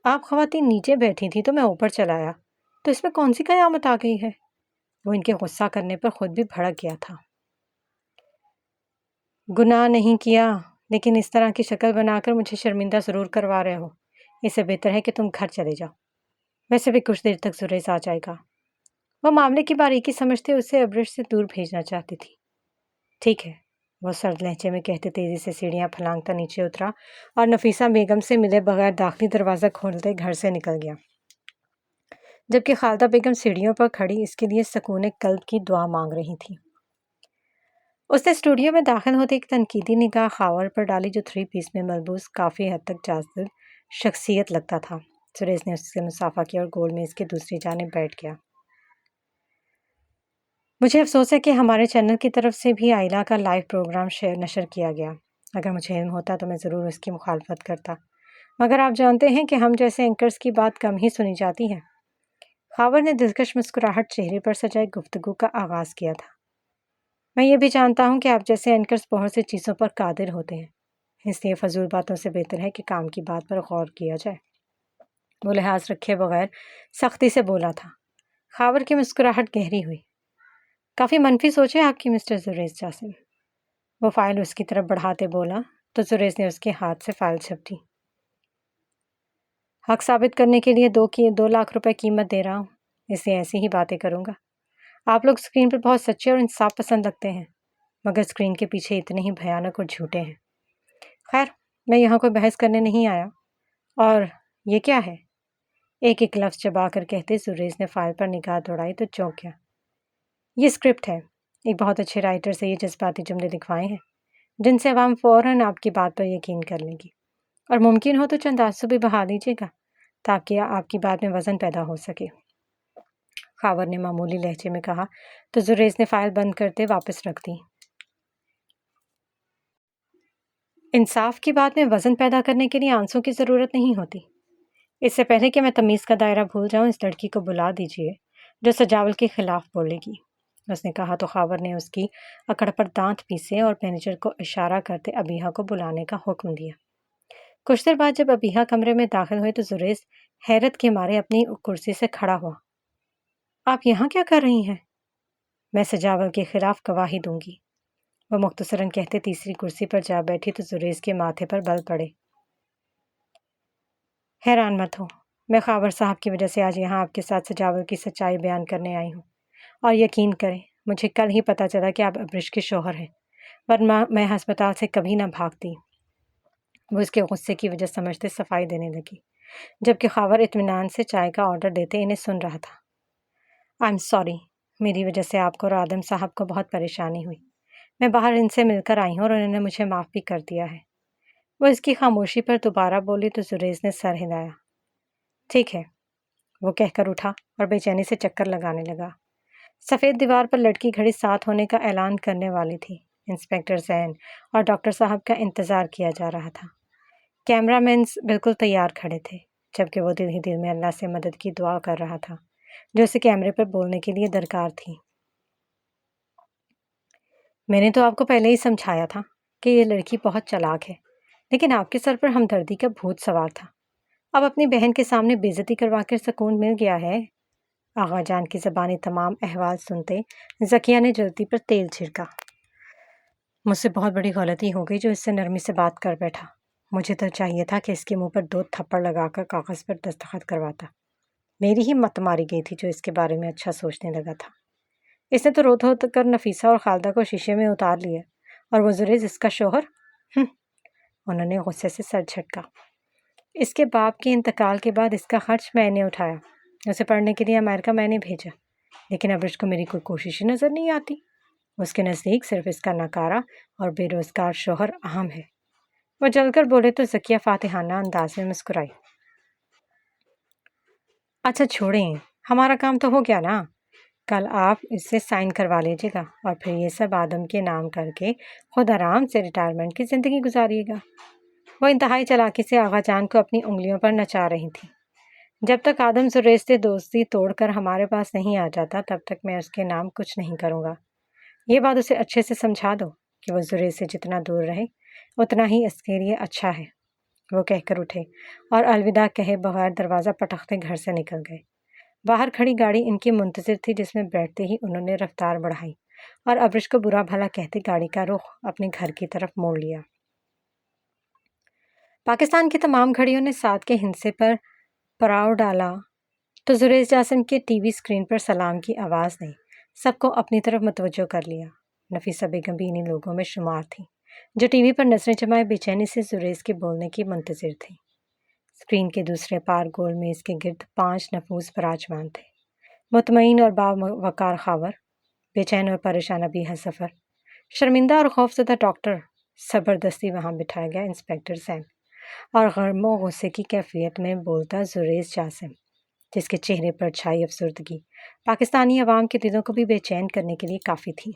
آپ خواتین نیچے بیٹھی تھی تو میں اوپر چلا آیا، تو اس میں کون سی قیامت آ گئی ہے؟ وہ ان کے غصہ کرنے پر خود بھی بھڑک گیا تھا۔ گناہ نہیں کیا، لیکن اس طرح کی شکل بنا کر مجھے شرمندہ ضرور کروا رہے ہو، اس سے بہتر ہے کہ تم گھر چلے جاؤ، ویسے بھی کچھ دیر تک زریز آ جائے گا۔ وہ معاملے کی باریکی سمجھتے اسے ابرش سے دور بھیجنا چاہتی تھی۔ ٹھیک ہے، وہ سرد لہجے میں کہتے تیزی سے سیڑھیاں پھلانگتا نیچے اترا اور نفیسہ بیگم سے ملے بغیر داخلی دروازہ کھولتے گھر سے نکل گیا، جبکہ خالدہ بیگم سیڑھیوں پر کھڑی اس کے لیے سکون قلب کی دعا مانگ رہی تھی۔ اس نے اسٹوڈیو میں داخل ہوتے ایک تنقیدی نگاہ خاور پر ڈالی جو 3 پیس میں ملبوس کافی حد تک جاذب شخصیت لگتا تھا۔ سریش نے اس سے مسافہ کیا اور گول میز کی دوسری جانب بیٹھ گیا۔ مجھے افسوس ہے کہ ہمارے چینل کی طرف سے بھی آئلہ کا لائیو پروگرام نشر کیا گیا۔ اگر مجھے علم ہوتا تو میں ضرور اس کی مخالفت کرتا، مگر آپ جانتے ہیں کہ ہم جیسے اینکرز کی بات کم ہی سنی جاتی ہے۔ خاور نے دلکش مسکراہٹ چہرے پر سجائے گفتگو کا آغاز کیا تھا۔ میں یہ بھی جانتا ہوں کہ آپ جیسے اینکرز بہت سی چیزوں پر قادر ہوتے ہیں، اس لیے فضول باتوں سے بہتر ہے کہ کام کی بات پر غور کیا جائے۔ وہ لحاظ رکھے بغیر سختی سے بولا تھا۔ خاور کی مسکراہٹ گہری ہوئی۔ کافی منفی سوچے آپ کی مسٹر زریز جاسم۔ وہ فائل اس کی طرف بڑھاتے بولا تو زریز نے اس کے ہاتھ سے فائل جھپٹی۔ حق ثابت کرنے کے لیے 2 لاکھ روپے قیمت دے رہا ہوں، اس لیے ایسی ہی باتیں کروں گا۔ آپ لوگ اسکرین پر بہت سچے اور انصاف پسند لگتے ہیں، مگر اسکرین کے پیچھے اتنے ہی بھیانک اور جھوٹے ہیں۔ خیر، میں یہاں کوئی بحث کرنے نہیں آیا۔ اور یہ کیا ہے؟ ایک ایک لفظ چبا کر کہتے زریز نے فائل پر نگاہ دوڑائی تو چونک گیا۔ یہ اسکرپٹ ہے، ایک بہت اچھے رائٹر سے یہ جذباتی جملے لکھوائے ہیں جن سے عوام فوراً آپ کی بات پر یقین کر لیں گی، اور ممکن ہو تو چند آنسو بھی بہا دیجیے گا تاکہ آپ کی بات میں وزن پیدا ہو سکے۔ خاور نے معمولی لہجے میں کہا تو زریز نے فائل بند کرتے واپس رکھ دی۔ انصاف کی بات میں وزن پیدا کرنے کے لیے آنسوں کی ضرورت نہیں ہوتی۔ اس سے پہلے کہ میں تمیز کا دائرہ بھول جاؤں، اس لڑکی کو بلا دیجیے جو سجاول کے خلاف بولے گی، اس نے کہا تو خاور نے اس کی اکڑ پر دانت پیسے اور مینیجر کو اشارہ کرتے ابیحہ کو بلانے کا حکم دیا۔ کچھ دیر بعد جب ابیحہ کمرے میں داخل ہوئے تو زریز حیرت کے مارے اپنی کرسی سے کھڑا ہوا۔ آپ یہاں کیا کر رہی ہیں؟ میں سجاول کے خلاف گواہی دوں گی، وہ مختصراً کہتے تیسری کرسی پر جا بیٹھی تو زریز کے ماتھے پر بل پڑے۔ حیران مت ہو، میں خاور صاحب کی وجہ سے آج یہاں آپ کے ساتھ سجاول کی سچائی بیان کرنے آئی ہوں، اور یقین کریں مجھے کل ہی پتہ چلا کہ آپ ابرش کے شوہر ہیں، ورنہ میں ہسپتال سے کبھی نہ بھاگتی۔ وہ اس کے غصے کی وجہ سمجھتے صفائی دینے لگی، جبکہ خاور اطمینان سے چائے کا آرڈر دیتے انہیں سن رہا تھا۔ آئی ایم سوری، میری وجہ سے آپ کو اور آدم صاحب کو بہت پریشانی ہوئی۔ میں باہر ان سے مل کر آئی ہوں اور انہوں نے مجھے معاف بھی کر دیا ہے۔ وہ اس کی خاموشی پر دوبارہ بولی تو زریز نے سر ہلایا۔ ٹھیک ہے، وہ کہہ کر اٹھا اور بے چینی سے چکر لگانے لگا۔ سفید دیوار پر لٹکی گھڑی 7 ہونے کا اعلان کرنے والی تھی۔ انسپکٹر زین اور ڈاکٹر صاحب کا انتظار کیا جا رہا تھا۔ کیمرہ مینز بالکل تیار کھڑے تھے، جبکہ وہ دل ہی دل میں اللہ سے مدد کی دعا کر رہا تھا جو اسے کیمرے پر بولنے کے لیے درکار تھی۔ میں نے تو آپ کو پہلے ہی سمجھایا تھا کہ یہ لڑکی بہت چالاک ہے، لیکن آپ کے سر پر ہمدردی کا بھوت سوار تھا۔ اب اپنی بہن کے سامنے بے عزتی کروا کر سکون مل گیا ہے۔ آغا جان کی زبانی تمام احوال سنتے ذکیہ نے جلدی پر تیل چھڑکا۔ مجھ سے بہت بڑی غلطی ہو گئی جو اس سے نرمی سے بات کر بیٹھا۔ مجھے تو چاہیے تھا کہ اس کے منہ پر 2 تھپڑ لگا کر کاغذ پر دستخط کرواتا۔ میری ہی مت ماری گئی تھی جو اس کے بارے میں اچھا سوچنے لگا تھا۔ اس نے تو رو دھو کر نفیسہ اور خالدہ کو شیشے میں اتار لیا، اور وہ زریز اس کا شوہر۔ انہوں نے غصے سے سر جھٹکا۔ اس کے باپ کے انتقال کے بعد اس کا خرچ میں نے اٹھایا، اسے پڑھنے کے لیے امریکہ میں نے بھیجا، لیکن ابرش کو میری کوئی کوشش ہی نظر نہیں آتی۔ اس کے نزدیک صرف اس کا ناکارہ اور بے روزگار شوہر اہم ہے۔ وہ جل کر بولے تو ذکیہ فاتحانہ انداز میں مسکرائی۔ اچھا چھوڑیں، ہمارا کام تو ہو گیا نا، کل آپ اس سے سائن کروا لیجیے گا اور پھر یہ سب آدم کے نام کر کے خود آرام سے ریٹائرمنٹ کی زندگی گزاریے گا۔ وہ انتہائی چالاکی سے آغا جان کو اپنی انگلیوں پر نچا رہی تھی۔ جب تک آدم زریز سے دوستی توڑ کر ہمارے پاس نہیں آ جاتا تب تک میں اس کے نام کچھ نہیں کروں گا۔ یہ بات اسے اچھے سے سمجھا دو کہ وہ زریز سے جتنا دور رہے اتنا ہی اس کے لیے اچھا ہے۔ وہ کہہ کر اٹھے اور الوداع کہے بغیر دروازہ پٹختے گھر سے نکل گئے۔ باہر کھڑی گاڑی ان کی منتظر تھی، جس میں بیٹھتے ہی انہوں نے رفتار بڑھائی اور ابرش کو برا بھلا کہتے گاڑی کا رخ اپنے گھر کی طرف موڑ لیا۔ پاکستان کی تمام گھڑیوں نے 7 کے ہندسے پر پڑاؤ ڈالا تو زریز جاسم کے ٹی وی اسکرین پر سلام کی آواز نے سب کو اپنی طرف متوجہ کر لیا۔ نفیسہ بیگم بھی انہی لوگوں میں شمار تھی جو ٹی وی پر نظریں جمائے بے چینی سے زریز کے بولنے کی منتظر تھیں۔ اسکرین کے دوسرے پار گول میز کے گرد 5 نفوس براجمان تھے، مطمئن اور باوقار خاور، بے چین اور پریشان ابیحہ ظفر، شرمندہ اور خوفزدہ ڈاکٹر زبردستی وہاں بٹھایا گیا انسپیکٹر سین اور غم و غصے کی کیفیت میں بولتا زریز جاسم، جس کے چہرے پر چھائی افسردگی پاکستانی عوام کے دلوں کو بھی بے چین کرنے کے لیے کافی تھی۔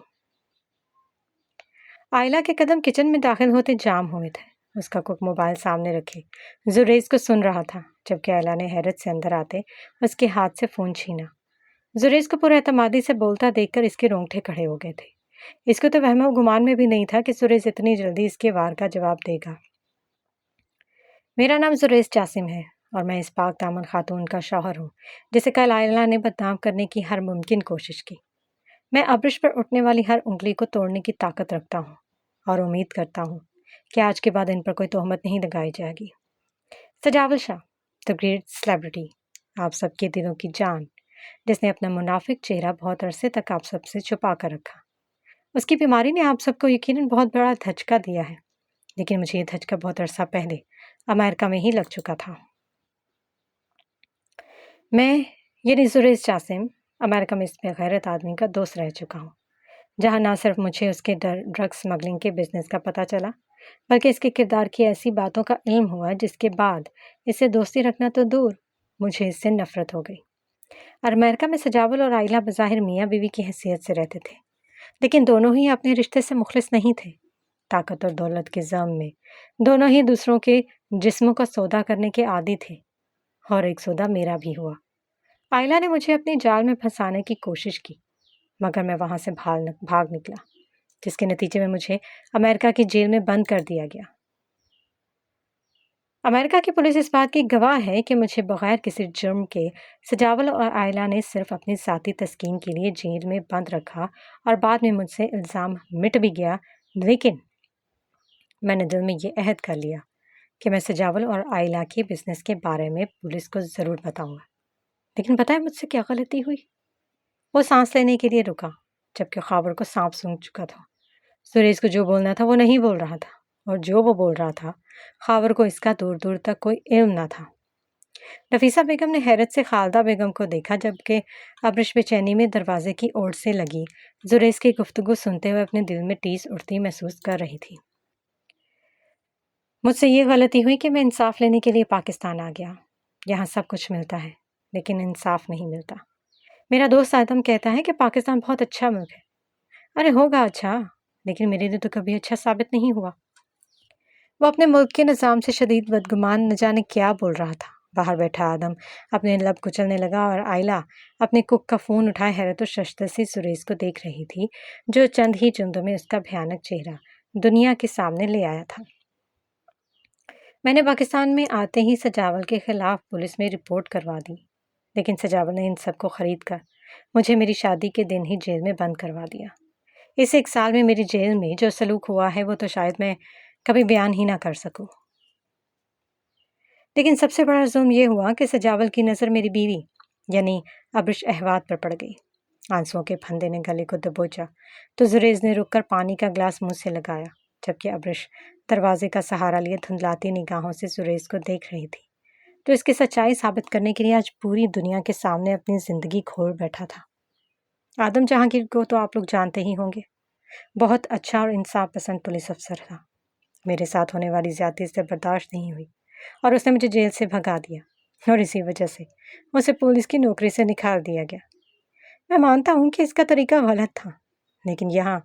آئلہ کے قدم کچن میں داخل ہوتے جام ہوئے تھے۔ اس کا کوک موبائل سامنے رکھے زریز کو سن رہا تھا، جبکہ آئلہ نے حیرت سے اندر آتے اس کے ہاتھ سے فون چھینا۔ زریز کو پورے اعتمادی سے بولتا دیکھ کر اس کے رونگٹے کھڑے ہو گئے تھے۔ اس کو تو وہم و گمان میں بھی نہیں تھا کہ زریز اتنی جلدی اس کے وار کا جواب دے گا۔ میرا نام زریز جاسم ہے اور میں اس پاک دامن خاتون کا شوہر ہوں جسے کل آئلہ نے بدنام کرنے کی ہر ممکن کوشش کی۔ میں ابرش پر اٹھنے والی ہر انگلی کو توڑنے کی طاقت رکھتا ہوں اور امید کرتا ہوں کہ آج کے بعد ان پر کوئی تہمت نہیں لگائی جائے گی۔ سجاول شاہ، دی گریٹ سیلیبریٹی، آپ سب کے دلوں کی جان، جس نے اپنا منافق چہرہ بہت عرصے تک آپ سب سے چھپا کر رکھا۔ اس کی بیماری نے آپ سب کو یقیناً بہت بڑا دھچکا دیا ہے، لیکن مجھے یہ دھچکا بہت عرصہ پہلے امریکہ میں ہی لگ چکا تھا۔ میں یعنی زریز جاسم امریکہ میں اس بے غیرت آدمی کا دوست رہ چکا ہوں، جہاں نہ صرف مجھے اس کے ڈرگ سمگلنگ کے بزنس کا پتہ چلا، بلکہ اس کے کردار کی ایسی باتوں کا علم ہوا جس کے بعد اس سے دوستی رکھنا تو دور، مجھے اس سے نفرت ہو گئی۔ اور امریکہ میں سجاول اور آئلہ بظاہر میاں بیوی کی حیثیت سے رہتے تھے، لیکن دونوں ہی اپنے رشتے سے مخلص نہیں تھے۔ طاقت اور دولت کے زم میں دونوں ہی دوسروں کے جسموں کا سودا کرنے کے عادی تھے، اور ایک سودا میرا بھی ہوا۔ آئلہ نے مجھے اپنی جال میں پھنسانے کی کوشش کی، مگر میں وہاں سے بھاگ نکلا، جس کے نتیجے میں مجھے امریکہ کی جیل میں بند کر دیا گیا۔ امریکہ کی پولیس اس بات کی گواہ ہے کہ مجھے بغیر کسی جرم کے سجاول اور آئلہ نے صرف اپنی ذاتی تسکین کے لیے جیل میں بند رکھا اور بعد میں مجھ سے الزام مٹ بھی گیا، لیکن میں نے دل میں یہ عہد کر لیا کہ میں سجاول اور آئلہ کے بزنس کے بارے میں پولیس کو ضرور بتاؤں گا۔ لیکن پتہ ہے مجھ سے کیا غلطی ہوئی؟ وہ سانس لینے کے لیے رکا، جبکہ خاور کو سانپ سونگھ چکا تھا۔ زریز کو جو بولنا تھا وہ نہیں بول رہا تھا، اور جو وہ بول رہا تھا خاور کو اس کا دور دور تک کوئی علم نہ تھا۔ نفیسہ بیگم نے حیرت سے خالدہ بیگم کو دیکھا، جبکہ ابرش بے چینی میں دروازے کی اوٹ سے لگی زریز کی گفتگو سنتے ہوئے اپنے دل میں ٹیس اٹھتی محسوس کر رہی تھی۔ مجھ سے یہ غلطی ہوئی کہ میں انصاف لینے کے لیے پاکستان آ گیا۔ یہاں سب کچھ ملتا ہے، لیکن انصاف نہیں ملتا۔ میرا دوست آدم کہتا ہے کہ پاکستان بہت اچھا ملک ہے۔ ارے ہوگا اچھا، لیکن میرے لیے تو کبھی اچھا ثابت نہیں ہوا۔ وہ اپنے ملک کے نظام سے شدید بدگمان نہ جانے کیا بول رہا تھا۔ باہر بیٹھا آدم اپنے لب کچلنے لگا اور آئلہ اپنے کوک کا فون اٹھائے حیرت و ششدر سے زریز کو دیکھ رہی تھی، جو چند ہی چندوں میں اس کا بھیانک چہرہ دنیا کے سامنے لے آیا تھا۔ میں نے پاکستان میں آتے ہی سجاول کے خلاف پولیس میں رپورٹ کروا دی، لیکن سجاول نے ان سب کو خرید کر مجھے میری شادی کے دن ہی جیل میں بند کروا دیا۔ اس 1 سال میں میری جیل میں جو سلوک ہوا ہے وہ تو شاید میں کبھی بیان ہی نہ کر سکوں۔ لیکن سب سے بڑا ظلم یہ ہوا کہ سجاول کی نظر میری بیوی یعنی ابرش احوات پر پڑ گئی۔ آنسوؤں کے پھندے نے گلے کو دبوچا تو زریز نے رک کر پانی کا گلاس منہ سے لگایا، جبکہ ابرش دروازے کا سہارا لیے دھندلاتی نگاہوں سے زریز کو دیکھ رہی تھی، تو اس کی سچائی ثابت کرنے کے لیے آج پوری دنیا کے سامنے اپنی زندگی کھول بیٹھا تھا۔ آدم جہانگیر کو تو آپ لوگ جانتے ہی ہوں گے، بہت اچھا اور انصاف پسند پولیس افسر تھا۔ میرے ساتھ ہونے والی زیادتی سے برداشت نہیں ہوئی اور اس نے مجھے جیل سے بھگا دیا، اور اسی وجہ سے اسے پولیس کی نوکری سے نکال دیا گیا۔ میں مانتا ہوں کہ اس کا طریقہ غلط تھا، لیکن یہاں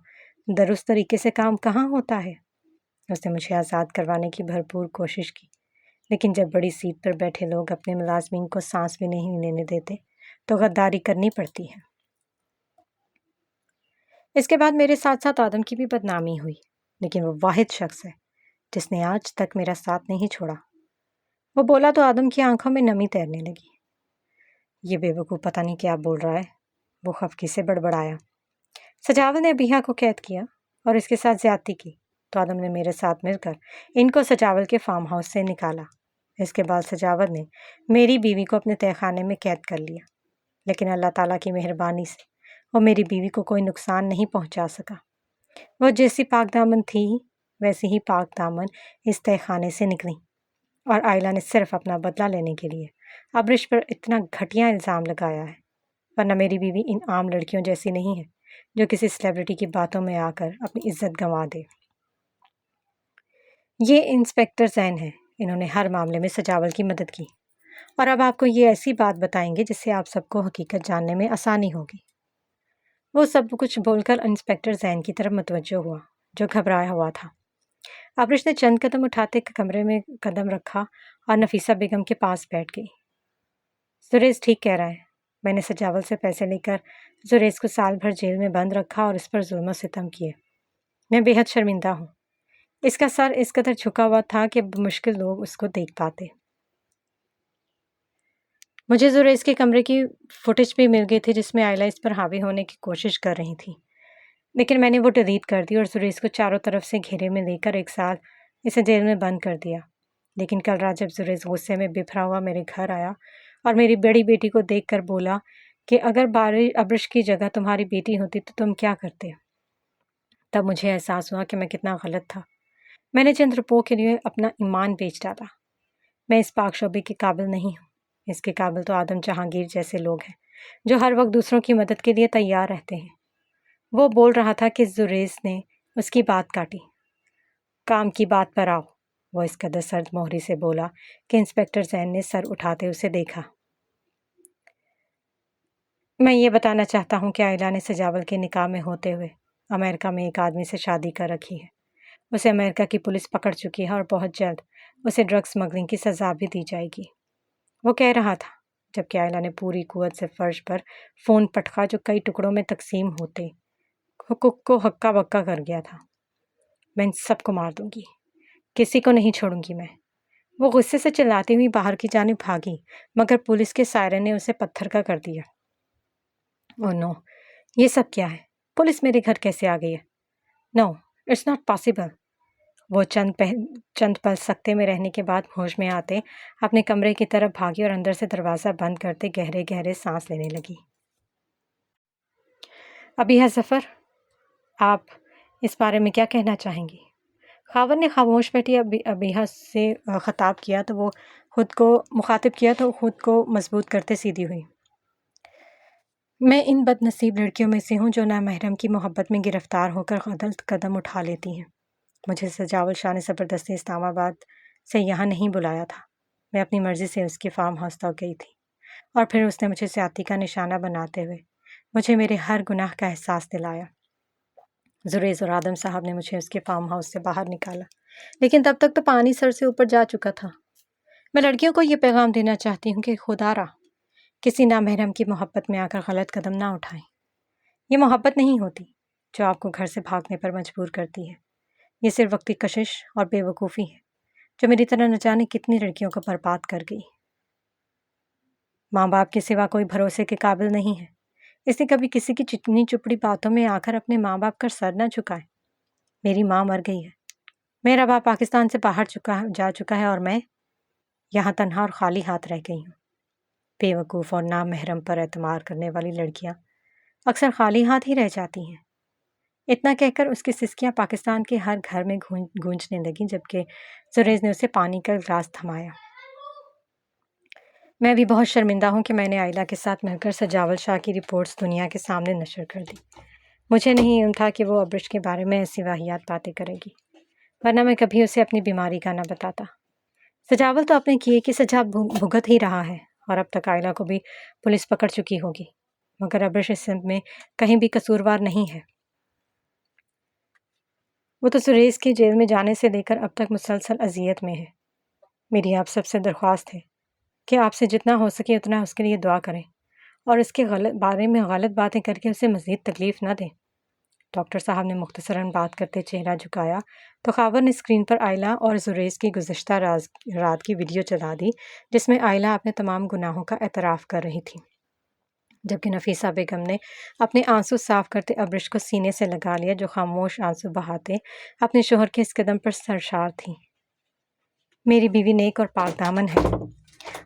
درست طریقے سے کام کہاں ہوتا ہے۔ اس نے مجھے آزاد کروانے کی بھرپور کوشش کی، لیکن جب بڑی سیٹ پر بیٹھے لوگ اپنے ملازمین کو سانس بھی نہیں لینے دیتے تو غداری کرنی پڑتی ہے۔ اس کے بعد میرے ساتھ ساتھ آدم کی بھی بدنامی ہوئی، لیکن وہ واحد شخص ہے جس نے آج تک میرا ساتھ نہیں چھوڑا۔ وہ بولا تو آدم کی آنکھوں میں نمی تیرنے لگی۔ یہ بے وقوف پتہ نہیں کیا بول رہا ہے، وہ خفگی سے بڑبڑایا۔ سجاول نے ابیہ کو قید کیا اور اس کے ساتھ زیادتی کی، تو آدم نے میرے ساتھ مل کر ان کو سجاول کے فارم ہاؤس سے نکالا۔ اس کے بعد سجاول نے میری بیوی کو اپنے تہہ خانے میں قید کر لیا، لیکن اللہ تعالیٰ کی مہربانی سے وہ میری بیوی کو کوئی نقصان نہیں پہنچا سکا۔ وہ جیسی پاک دامن تھی ویسی ہی پاک دامن اس تہہ خانے سے نکلی، اور آئلہ نے صرف اپنا بدلہ لینے کے لیے ابرش پر اتنا گھٹیا الزام لگایا ہے، ورنہ میری بیوی ان عام لڑکیوں جیسی نہیں ہے جو کسی سیلیبریٹی کی باتوں میں آ کر اپنی عزت گنوا دے۔ یہ انسپیکٹر زین ہے، انہوں نے ہر معاملے میں سجاول کی مدد کی، اور اب آپ کو یہ ایسی بات بتائیں گے جس سے آپ سب کو حقیقت جاننے میں آسانی ہوگی۔ وہ سب کچھ بول کر انسپیکٹر زین کی طرف متوجہ ہوا، جو گھبرایا ہوا تھا۔ ابرش نے چند قدم اٹھاتے کمرے میں قدم رکھا اور نفیسہ بیگم کے پاس بیٹھ گئی۔ زریز ٹھیک کہہ رہا ہے، میں نے سجاول سے پیسے لے کر زریز کو سال بھر جیل میں بند رکھا اور اس پر ظلم و ستم کیے۔ میں بے حد شرمندہ ہوں۔ اس کا سر اس قدر جھکا ہوا تھا کہ بمشکل لوگ اس کو دیکھ پاتے۔ مجھے زریز کے کمرے کی فوٹیج بھی مل گئی تھی جس میں آئلہ اس پر حاوی ہونے کی کوشش کر رہی تھی، لیکن میں نے وہ ڈیلیٹ کر دی اور زریز کو چاروں طرف سے گھیرے میں لے کر 1 سال اسے جیل میں بند کر دیا۔ لیکن کل رات جب زریز غصے میں بفرا ہوا میرے گھر آیا اور میری بڑی بیٹی کو دیکھ کر بولا کہ اگر ابرش کی جگہ تمہاری بیٹی ہوتی تو تم کیا کرتے، تب مجھے احساس ہوا کہ میں کتنا غلط تھا۔ میں نے چند روپوں کے لیے اپنا ایمان بیچ ڈالا۔ میں اس پاک شعبے کے قابل نہیں ہوں۔ اس کے قابل تو آدم جہانگیر جیسے لوگ ہیں جو ہر وقت دوسروں کی مدد کے لیے تیار رہتے ہیں۔ وہ بول رہا تھا کہ زریز نے اس کی بات کاٹی۔ کام کی بات پر آؤ، وہ اس قدر سرد مہری سے بولا کہ انسپیکٹر زین نے سر اٹھاتے اسے دیکھا۔ میں یہ بتانا چاہتا ہوں کہ آئلہ نے سجاول کے نکاح میں ہوتے ہوئے امریکہ میں ایک آدمی سے شادی کر رکھی ہے۔ اسے امریکہ کی پولیس پکڑ چکی ہے اور بہت جلد اسے ڈرگ سمگلنگ کی سزا بھی دی جائے گی، وہ کہہ رہا تھا، جبکہ آئلہ نے پوری قوت سے فرش پر فون پٹکا جو کئی ٹکڑوں میں تقسیم ہوتے حقوق کو ہکا بکا کر گیا تھا۔ میں ان سب کو مار دوں گی، کسی کو نہیں چھوڑوں گی میں۔ وہ غصے سے چلاتی ہوئی باہر کی جانب بھاگی، مگر پولیس کے سائرن نے اسے پتھر کا کر دیا۔ اوہ نو، یہ سب کیا ہے؟ پولیس میرے گھر کیسے آ گئی ہے؟ نو، اٹس ناٹ پاسبل۔ وہ چند پل سکتے میں رہنے کے بعد ہوش میں آتے اپنے کمرے کی طرف بھاگی اور اندر سے دروازہ بند کرتے گہرے گہرے سانس لینے لگی۔ ابیحہ ظفر، آپ اس بارے میں کیا کہنا چاہیں گی؟ خاوند نے خاموش بیٹھی ابیحہ سے خطاب کیا تو وہ خود کو مضبوط کرتے سیدھی ہوئی۔ میں ان بد نصیب لڑکیوں میں سے ہوں جو نامحرم کی محبت میں گرفتار ہو کر غلط قدم اٹھا لیتی ہیں۔ مجھے سجاول شاہ نے زبردستی اسلام آباد سے یہاں نہیں بلایا تھا۔ میں اپنی مرضی سے اس کے فارم ہاؤس تک گئی تھی، اور پھر اس نے مجھے زیادتی کا نشانہ بناتے ہوئے مجھے میرے ہر گناہ کا احساس دلایا۔ زریز اور آدم صاحب نے مجھے اس کے فارم ہاؤس سے باہر نکالا، لیکن تب تک تو پانی سر سے اوپر جا چکا تھا۔ میں لڑکیوں کو یہ پیغام دینا چاہتی ہوں کہ خدا را کسی نامحرم کی محبت میں آ کر غلط قدم نہ اٹھائیں۔ یہ محبت نہیں ہوتی جو آپ کو گھر سے بھاگنے پر مجبور کرتی ہے۔ یہ صرف وقتی کشش اور بے وقوفی ہے جو میری طرح نہ جانے کتنی لڑکیوں کو برباد کر گئی۔ ماں باپ کے سوا کوئی بھروسے کے قابل نہیں ہے، اس نے کبھی کسی کی چکنی چپڑی باتوں میں آ کر اپنے ماں باپ کا سر نہ جھکائے۔ میری ماں مر گئی ہے، میرا باپ پاکستان سے باہر جا چکا ہے، اور میں یہاں تنہا اور خالی ہاتھ رہ گئی ہوں۔ بے وقوف اور نامحرم پر اعتماد کرنے والی لڑکیاں اکثر خالی ہاتھ ہی رہ جاتی ہیں۔ اتنا کہہ کر اس کی سسکیاں پاکستان کے ہر گھر میں گونجنے لگیں، جبکہ زریز نے اسے پانی کا گلاس تھمایا۔ میں بھی بہت شرمندہ ہوں کہ میں نے آئلہ کے ساتھ مل کر سجاول شاہ کی رپورٹس دنیا کے سامنے نشر کر دی۔ مجھے نہیں علم تھا کہ وہ ابرش کے بارے میں ایسی واہیات باتیں کرے گی، ورنہ میں کبھی اسے اپنی بیماری کا نہ بتاتا۔ سجاول تو اپنے کیے کی سزا بھگت ہی رہا ہے، اور اب تک آئلہ کو بھی پولیس پکڑ چکی ہوگی، مگر ابرش اس سمت میں کہیں بھی قصوروار نہیں ہے۔ وہ تو زریز کے جیل میں جانے سے لے کر اب تک مسلسل اذیت میں ہے۔ میری آپ سب سے درخواست ہے کہ آپ سے جتنا ہو سکے اتنا اس کے لیے دعا کریں، اور اس کے بارے میں غلط باتیں کر کے اسے مزید تکلیف نہ دیں۔ ڈاکٹر صاحب نے مختصراً بات کرتے چہرہ جھکایا تو خاوند نے اسکرین پر آئلہ اور زریز کی گزشتہ رات کی ویڈیو چلا دی، جس میں آئلہ اپنے تمام گناہوں کا اعتراف کر رہی تھی، جبکہ نفیسہ بیگم نے اپنے آنسو صاف کرتے ابرش کو سینے سے لگا لیا، جو خاموش آنسو بہاتے اپنے شوہر کے اس قدم پر سرشار تھی۔ میری بیوی نیک اور پاک دامن ہے،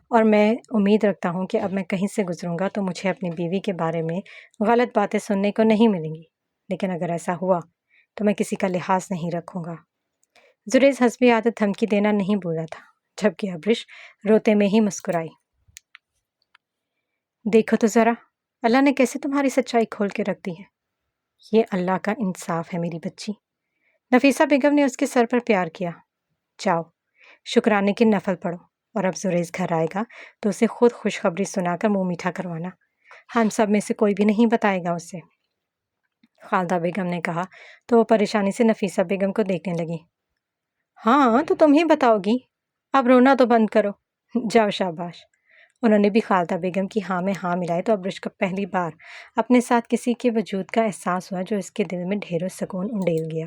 اور میں امید رکھتا ہوں کہ اب میں کہیں سے گزروں گا تو مجھے اپنی بیوی کے بارے میں غلط باتیں سننے کو نہیں ملیں گی، لیکن اگر ایسا ہوا تو میں کسی کا لحاظ نہیں رکھوں گا۔ زریز حسب عادت دھمکی دینا نہیں بھولا تھا، جبکہ ابرش روتے میں ہی مسکرائی۔ دیکھو تو ذرا، اللہ نے کیسے تمہاری سچائی کھول کے رکھ دی ہے۔ یہ اللہ کا انصاف ہے میری بچی۔ نفیسہ بیگم نے اس کے سر پر پیار کیا۔ جاؤ شکرانے کی نفل پڑھو، اور اب زریز گھر آئے گا تو اسے خود خوشخبری سنا کر منہ میٹھا کروانا۔ ہم سب میں سے کوئی بھی نہیں بتائے گا اسے۔ خالدہ بیگم نے کہا تو وہ پریشانی سے نفیسہ بیگم کو دیکھنے لگی۔ ہاں تو تم ہی بتاؤ گی، اب رونا تو بند کرو، جاؤ شاباش۔ انہوں نے بھی خالدہ بیگم کی ہاں میں ہاں ملائی تو ابرش کو پہلی بار اپنے ساتھ کسی کے وجود کا احساس ہوا جو اس کے دل میں ڈھیروں سکون انڈیل گیا۔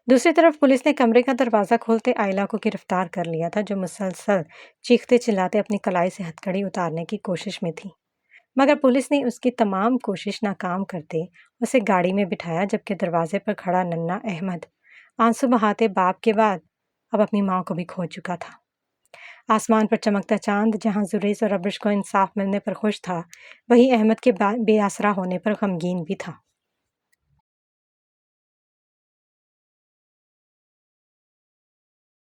دوسری طرف پولیس نے کمرے کا دروازہ کھولتے آئلہ کو گرفتار کر لیا تھا، جو مسلسل چیختے چلاتے اپنی کلائی سے ہتھکڑی اتارنے کی کوشش میں تھی، مگر پولیس نے اس کی تمام کوشش ناکام کرتے اسے گاڑی میں بٹھایا، جبکہ دروازے پر کھڑا ننھا احمد آنسو بہاتے باپ کے بعد اب اپنی ماں کو بھی کھو چکا تھا۔ آسمان پر چمکتا چاند جہاں زریز اور ابرش کو انصاف ملنے پر خوش تھا، وہیں احمد کے بے آسرا ہونے پر غمگین بھی تھا۔